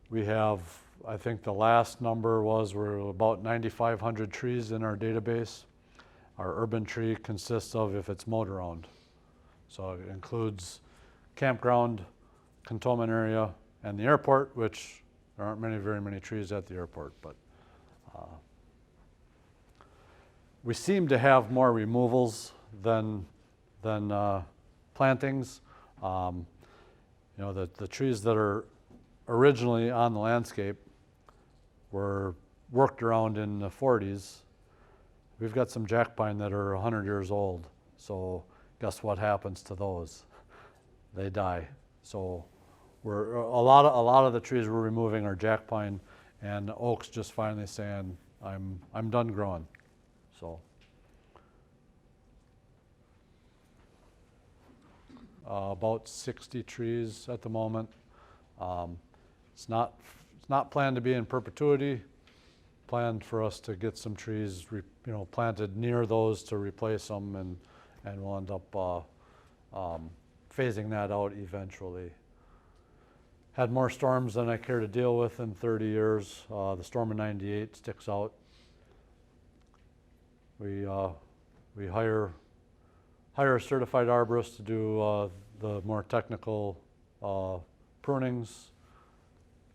we have, I think the last number was we're about 9,500 trees in our database. Our urban tree consists of, if it's mowed around, so it includes campground, cantonment area, and the airport, which there aren't very many trees at the airport, but we seem to have more removals than plantings. You know, the trees that are originally on the landscape were worked around in the 40s. We've got some jack pine that are 100 years old, so guess what happens to those? They die. So we're a lot of the trees we're removing are jack pine, and the oak's just finally saying, I'm done growing. So about 60 trees at the moment. It's not planned to be in perpetuity. Planned for us to get some trees, planted near those to replace them, and we'll end up phasing that out eventually. Had more storms than I care to deal with in 30 years. The storm of '98 sticks out. We hire a certified arborist to do the more technical prunings,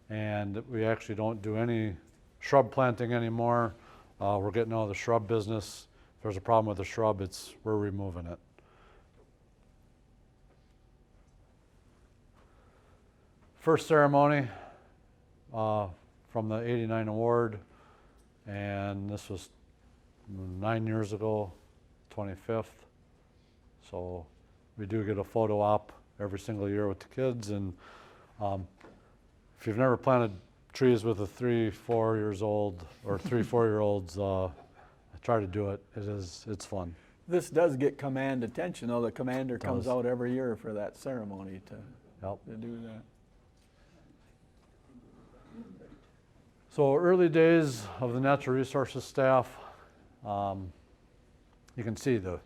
and we actually don't do any shrub planting anymore. We're getting out of the shrub business. If there's a problem with the shrub, we're removing it. First ceremony from the '89 award, and this was 9 years ago, 25th. So we do get a photo op every single year with the kids, and if you've never planted trees with a 3-4 years old or 3-4 year olds, try to do it. It's fun. This does get command attention, though. The commander comes out every year for that ceremony to do that. So early days of the natural resources staff, you can see the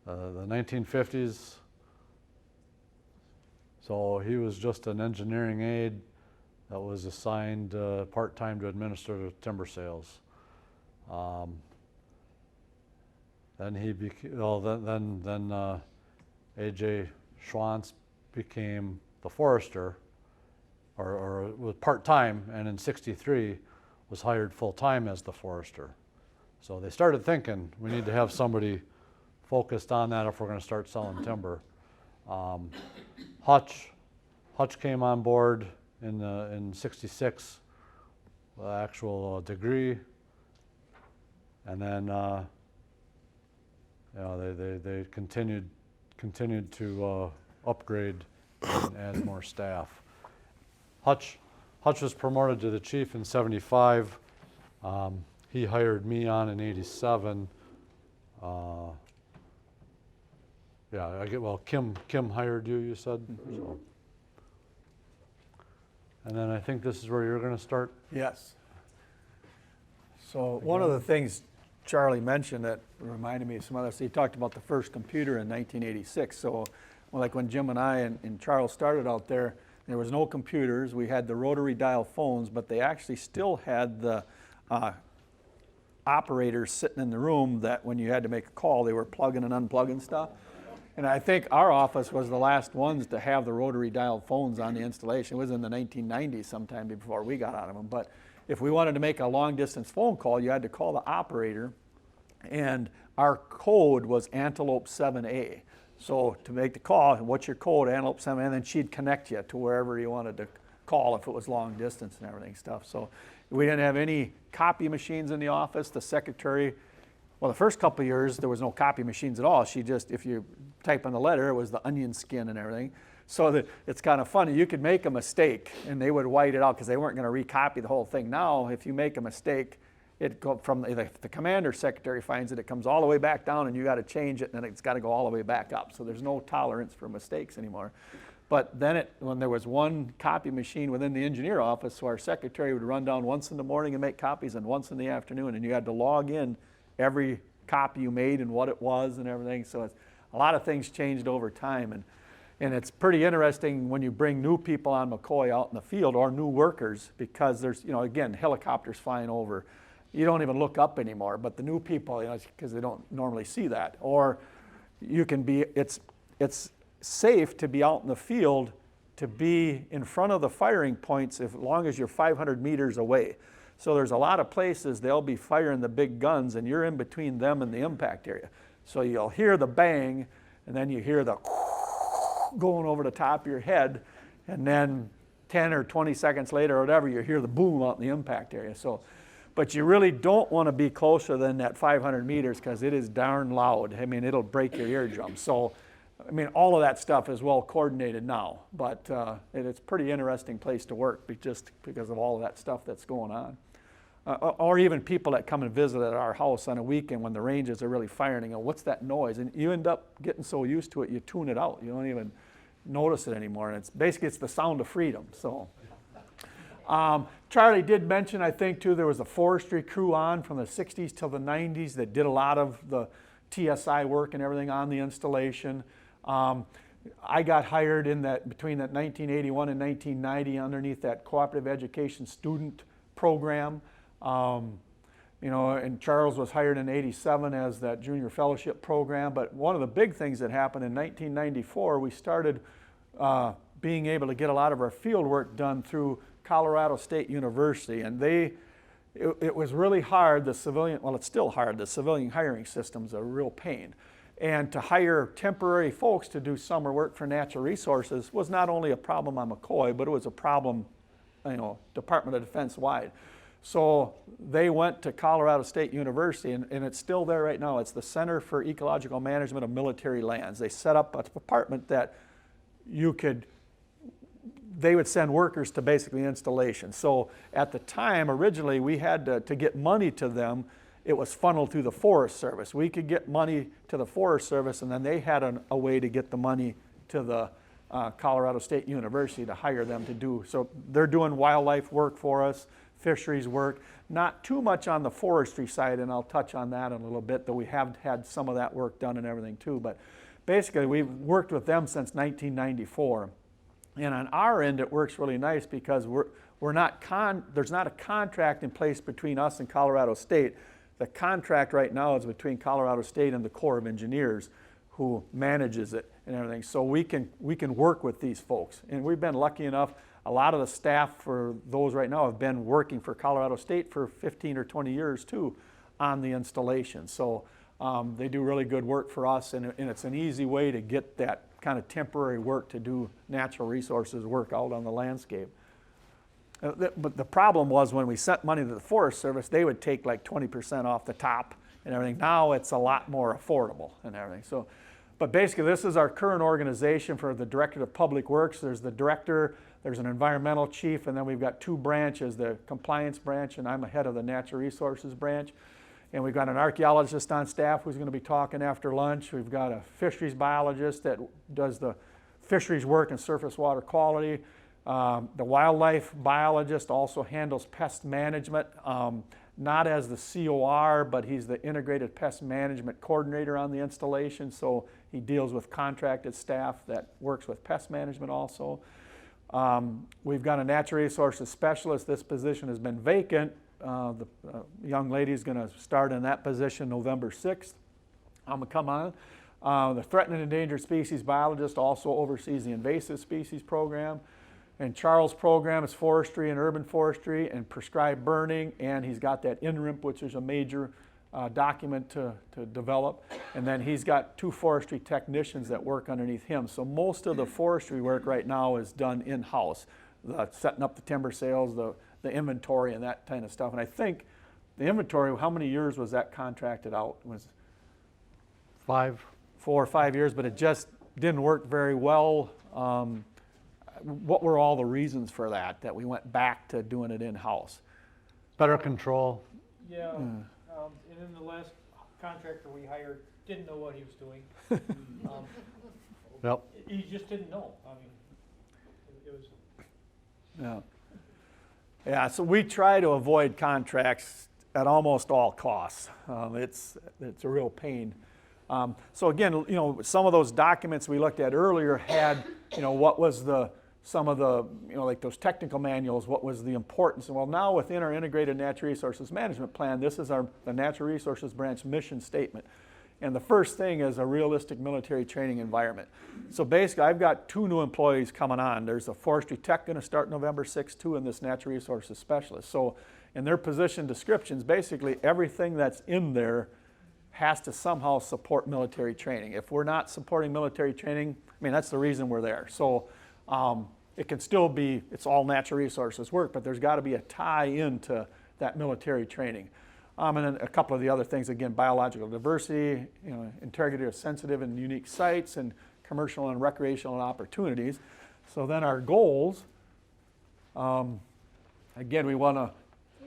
1950s. So he was just an engineering aide that was assigned part-time to administer the timber sales. Then A.J. Schwantz became the forester, or was part-time, and in '63 was hired full-time as the forester. So they started thinking, we need to have somebody focused on that if we're going to start selling timber. Hutch came on board in '66 with an actual degree, and then they continued to upgrade and add more staff. Hutch was promoted to the chief in '75. He hired me on in '87. Kim hired you said? Mm-hmm. So. And then I think this is where you're going to start? Yes. So one of the things Charlie mentioned that reminded me of some other, so he talked about the first computer in 1986. So like when Jim and I and Charles started out there was no computers. We had the rotary dial phones, but they actually still had the operators sitting in the room that when you had to make a call, they were plugging and unplugging stuff. And I think our office was the last ones to have the rotary dial phones on the installation. It was in the 1990s sometime before we got on them. But if we wanted to make a long distance phone call, you had to call the operator, and our code was Antelope 7A. So to make the call, what's your code, Antelope 7A, and then she'd connect you to wherever you wanted to call if it was long distance and everything stuff. So we didn't have any copy machines in the office. The secretary, well, the first couple of years, there was no copy machines at all. She just, if you type in the letter, it was the onion skin and everything. So that it's kind of funny. You could make a mistake, and they would white it out because they weren't going to recopy the whole thing. Now, if you make a mistake, it go from the commander secretary finds it comes all the way back down, and you got to change it, and then it's got to go all the way back up. So there's no tolerance for mistakes anymore. But then when there was one copy machine within the engineer office, so our secretary would run down once in the morning and make copies, and once in the afternoon, and you had to log in every copy you made and what it was and everything. So a lot of things changed over time, and it's pretty interesting when you bring new people on McCoy out in the field, or new workers, because there's, again, helicopters flying over. You don't even look up anymore, but the new people, because they don't normally see that. Or you can be, it's safe to be out in the field, to be in front of the firing points as long as you're 500 meters away. So there's a lot of places they'll be firing the big guns and you're in between them and the impact area. So you'll hear the bang and then you hear the going over the top of your head, and then 10 or 20 seconds later or whatever, you hear the boom out in the impact area. So, but you really don't want to be closer than that 500 meters because it is darn loud. I mean, it'll break your eardrum. So, I mean, all of that stuff is well coordinated now, but it's a pretty interesting place to work just because of all of that stuff that's going on. Or even people that come and visit at our house on a weekend when the ranges are really firing and go, what's that noise? And you end up getting so used to it, you tune it out. You don't even notice it anymore. And it's basically the sound of freedom. So, Charlie did mention, I think, too, there was a forestry crew on from the 60s till the 90s that did a lot of the TSI work and everything on the installation. I got hired between that 1981 and 1990 underneath that cooperative education student program. And Charles was hired in '87 as that junior fellowship program. But one of the big things that happened in 1994, we started being able to get a lot of our field work done through Colorado State University. And it was really hard, it's still hard, the civilian hiring system's a real pain. And to hire temporary folks to do summer work for natural resources was not only a problem on McCoy, but it was a problem, Department of Defense wide. So they went to Colorado State University, and it's still there right now. It's the Center for Ecological Management of Military Lands. They set up a department that they would send workers to basically installation. So at the time, originally, we had to get money to them. It was funneled through the Forest Service. We could get money to the Forest Service, and then they had a way to get the money to the Colorado State University to hire them to do. So they're doing wildlife work for us, fisheries work, not too much on the forestry side, and I'll touch on that in a little bit, though we have had some of that work done and everything too. But basically, we've worked with them since 1994. And on our end, it works really nice because there's not a contract in place between us and Colorado State. The contract right now is between Colorado State and the Corps of Engineers, who manages it and everything. So we can work with these folks. And we've been lucky enough, a lot of the staff for those right now have been working for Colorado State for 15 or 20 years too on the installation. So they do really good work for us, and it's an easy way to get that kind of temporary work to do natural resources work out on the landscape. But the problem was when we sent money to the Forest Service, they would take like 20% off the top and everything. Now it's a lot more affordable and everything. So, but basically this is our current organization for the Directorate of Public Works. There's the director, there's an environmental chief, and then we've got two branches, the compliance branch, and I'm the head of the natural resources branch. And we've got an archaeologist on staff who's going to be talking after lunch. We've got a fisheries biologist that does the fisheries work and surface water quality. The wildlife biologist also handles pest management, not as the COR, but he's the integrated pest management coordinator on the installation. So he deals with contracted staff that works with pest management also. We've got a natural resources specialist. This position has been vacant. The young lady is going to start in that position November 6th. I'm going to come on. The threatened and endangered species biologist also oversees the invasive species program. And Charles' program is forestry and urban forestry and prescribed burning, and he's got that INRIMP, which is a major document to develop. And then he's got two forestry technicians that work underneath him. So most of the forestry work right now is done in-house, setting up the timber sales, the inventory and that kind of stuff. And I think the inventory, how many years was that contracted out? It was 4 or 5 years, but it just didn't work very well. What were all the reasons for that we went back to doing it in-house? Better control. Yeah, and then the last contractor we hired didn't know what he was doing. Yep. He just didn't know. I mean, it was. Yeah. Yeah, so we try to avoid contracts at almost all costs. It's a real pain. So again, some of those documents we looked at earlier had, what was some of the, like those technical manuals, what was the importance? And well, now within our Integrated Natural Resources Management Plan, this is the Natural Resources Branch mission statement. And the first thing is a realistic military training environment. So basically, I've got 2 new employees coming on. There's a forestry tech going to start November 6th too, and this natural resources specialist. So in their position descriptions, basically everything that's in there has to somehow support military training. If we're not supporting military training, I mean, that's the reason we're there. So it can still be, it's all natural resources work, but there's got to be a tie into that military training. And then a couple of the other things, again, biological diversity, integrity of sensitive and unique sites, and commercial and recreational opportunities. So then our goals, again, we want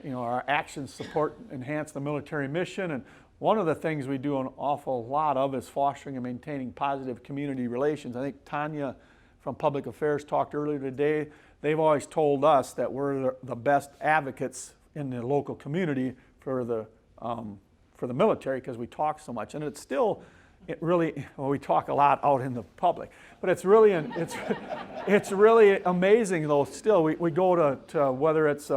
to, our actions support, enhance the military mission. And one of the things we do an awful lot of is fostering and maintaining positive community relations. I think Tanya from Public Affairs talked earlier today. They've always told us that we're the best advocates in the local community for the military, because we talk so much. And it's still, we talk a lot out in the public, but it's really it's really amazing though. Still, we go to whether it's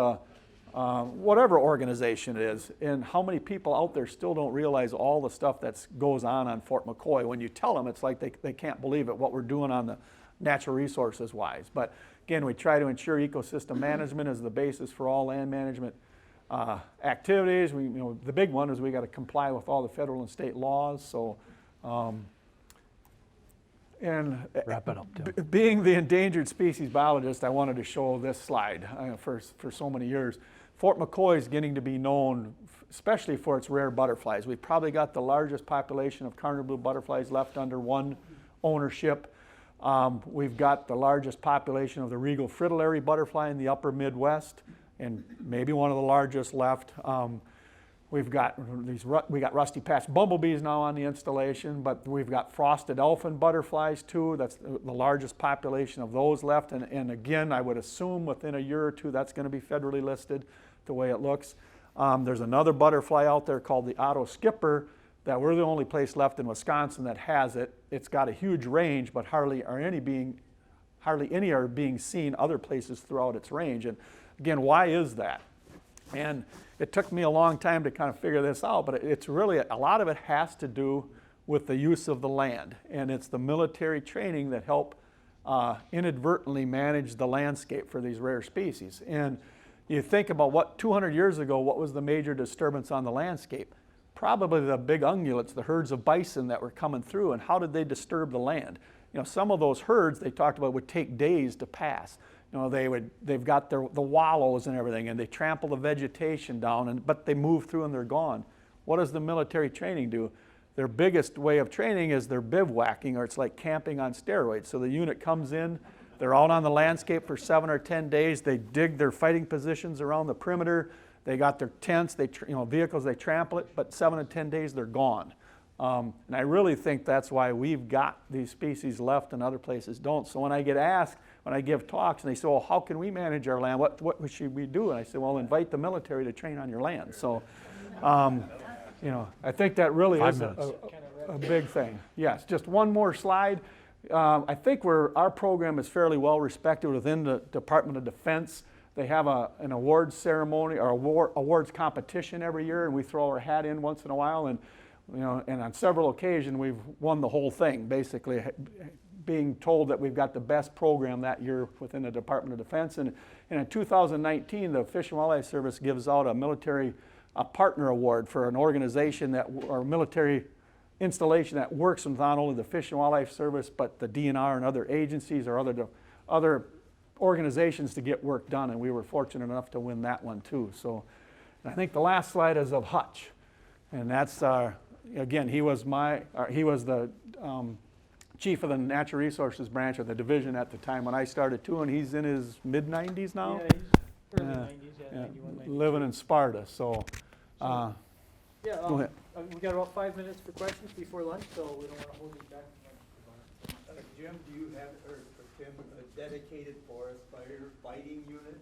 whatever organization it is, and how many people out there still don't realize all the stuff that goes on Fort McCoy. When you tell them, it's like they can't believe it, what we're doing on the natural resources wise. But again, we try to ensure ecosystem management is the basis for all land management activities. The big one is we got to comply with all the federal and state laws. So, and Wrap it up, Tim. Being the endangered species biologist, I wanted to show this slide for so many years. Fort McCoy is getting to be known, especially for its rare butterflies. We've probably got the largest population of cardinal blue butterflies left under one ownership. We've got the largest population of the regal fritillary butterfly in the upper Midwest, and maybe one of the largest left. We've got rusty patch bumblebees now on the installation, but we've got frosted elfin butterflies too. That's the largest population of those left. And again, I would assume within a year or two that's going to be federally listed the way it looks. There's another butterfly out there called the Otto skipper that we're the only place left in Wisconsin that has it. It's got a huge range, but hardly any are being seen other places throughout its range. And again, why is that? And it took me a long time to kind of figure this out, but it's really, a lot of it has to do with the use of the land. And it's the military training that help inadvertently manage the landscape for these rare species. And you think about 200 years ago, what was the major disturbance on the landscape? Probably the big ungulates, the herds of bison that were coming through. And how did they disturb the land? Some of those herds they talked about would take days to pass. They've got the wallows and everything, and they trample the vegetation down, but they move through and they're gone. What does the military training do? Their biggest way of training is they're bivouacking, or it's like camping on steroids. So the unit comes in, they're out on the landscape for 7 or 10 days, they dig their fighting positions around the perimeter, they got their tents, vehicles, they trample it, but 7 to 10 days they're gone. And I really think that's why we've got these species left and other places don't. So when I get asked, when I give talks, and they say, well, how can we manage our land? What should we do? And I say, well, invite the military to train on your land. So, I think that really is a big thing. Yes, just one more slide. I think our program is fairly well respected within the Department of Defense. They have an awards ceremony or awards competition every year, and we throw our hat in once in a while. And and on several occasions we've won the whole thing, basically being told that we've got the best program that year within the Department of Defense. And in 2019, the Fish and Wildlife Service gives out a military partner award for an organization or military installation that works with not only the Fish and Wildlife Service, but the DNR and other agencies or other organizations to get work done. And we were fortunate enough to win that one too. So I think the last slide is of Hutch. And that's, again, he was the chief of the Natural Resources branch of the division at the time when I started too, and he's in his mid-90s now. Yeah, he's early 90s, 91, 92. Living in Sparta, so. Go ahead. We got about 5 minutes for questions before lunch, so we don't want to hold you back too much. Jim, do you have, or Tim, a dedicated forest fire fighting unit?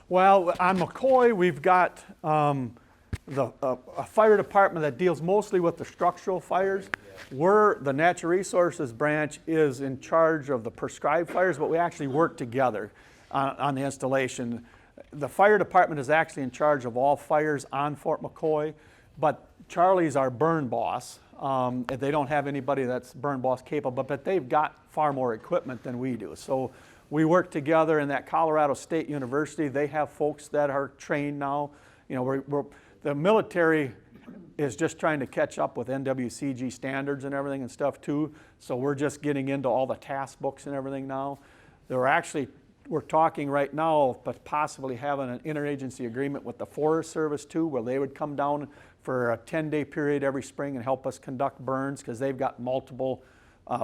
Well, on McCoy, we've got a fire department that deals mostly with the structural fires. The Natural Resources branch is in charge of the prescribed fires, but we actually work together on the installation. The fire department is actually in charge of all fires on Fort McCoy, but Charlie's our burn boss. and they don't have anybody that's burn boss capable, but they've got far more equipment than we do. So we work together in that Colorado State University. They have folks that are trained now. You know, the military is just trying to catch up with NWCG standards and everything and stuff too. So we're just getting into all the task books and everything now. We're talking right now, but possibly having an interagency agreement with the Forest Service too, where they would come down for a 10-day period every spring and help us conduct burns, because they've got multiple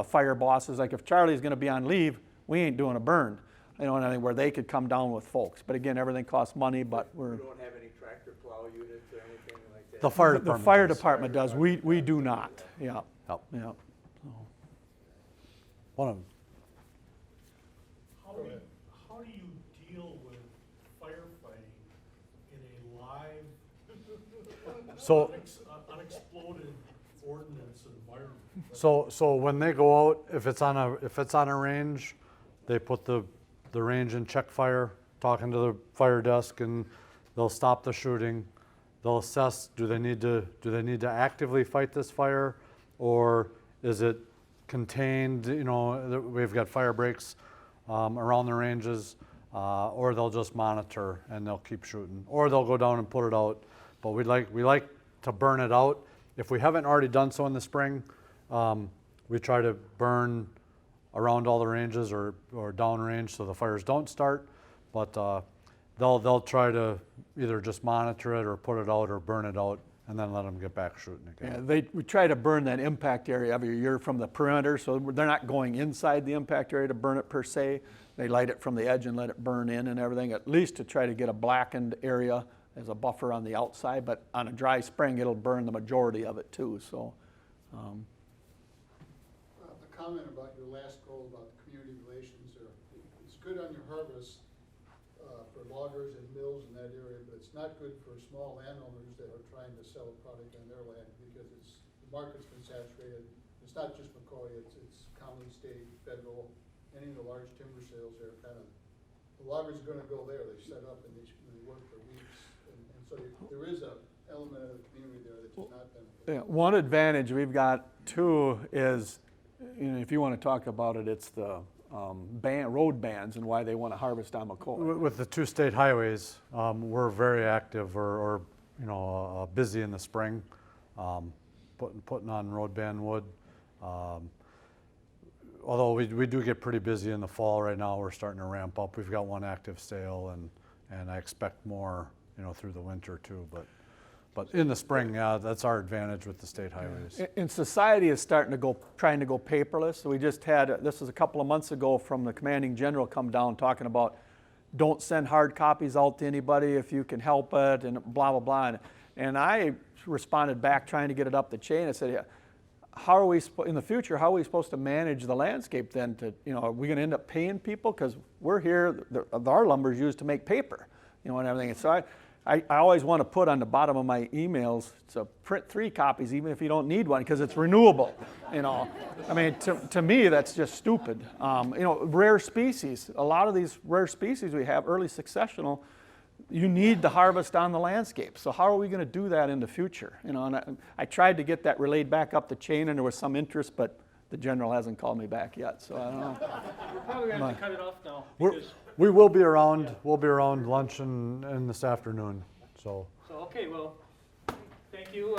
fire bosses. Like if Charlie's going to be on leave, we ain't doing a burn. You know, anything where they could come down with folks. But again, everything costs money. But We don't have any tractor plow units or anything like that? The fire the department. fire does. department does. We do not. Yeah. Yep. Yeah. One of them. How do you deal with firefighting in a live, So, unexploded ordnance environment? so when they go out, if it's on a range, they put the range in check fire, talking to the fire desk, and they'll stop the shooting. They'll assess, do they need to actively fight this fire, or is it contained? You know, we've got fire breaks around the ranges, or they'll just monitor and they'll keep shooting, or they'll go down and put it out. But we like to burn it out. If we haven't already done so in the spring, we try to burn around all the ranges or downrange so the fires don't start. But they'll try to either just monitor it or put it out or burn it out, and then let them get back shooting again. Yeah, we try to burn that impact area every year from the perimeter, so they're not going inside the impact area to burn it per se. They light it from the edge and let it burn in and everything, at least to try to get a blackened area as a buffer on the outside. But on a dry spring, it'll burn the majority of it too. So. A comment about your last goal about the community relations. It's good on your harvest for loggers and mills in that area, but it's not good for small landowners that are trying to sell a product on their land, because the market's been saturated. It's not just McCoy, it's county, state, federal, any of the large timber sales are kind of, the loggers are gonna go there. They set up and they work for weeks. And so there is a element of the community there that does not benefit. Yeah, one advantage we've got too is, you know, if you want to talk about it, it's the road bans and why they want to harvest on McCoy. With the two state highways, we're very active or busy in the spring, putting on road ban wood. Although we do get pretty busy in the fall right now, we're starting to ramp up. We've got one active sale, and I expect more, through the winter too. But in the spring, yeah, that's our advantage with the state highways. And society is trying to go paperless. So we just had, this was a couple of months ago, from the commanding general come down talking about don't send hard copies out to anybody if you can help it, and blah, blah, blah. And I responded back trying to get it up the chain. I said, yeah, how are we, in the future, how are we supposed to manage the landscape then? Are we going to end up paying people? Because we're here, our lumber is used to make paper, and everything. And so I always want to put on the bottom of my emails, so print 3 copies even if you don't need one, because it's renewable. I mean, to me, that's just stupid. Rare species, a lot of these rare species we have, early successional, you need to harvest on the landscape. So how are we going to do that in the future? And I tried to get that relayed back up the chain, and there was some interest, but the general hasn't called me back yet, so I don't know. We're probably going to have to cut it off now. We will be around. We'll be around lunch and this afternoon. So. Okay, well, thank you.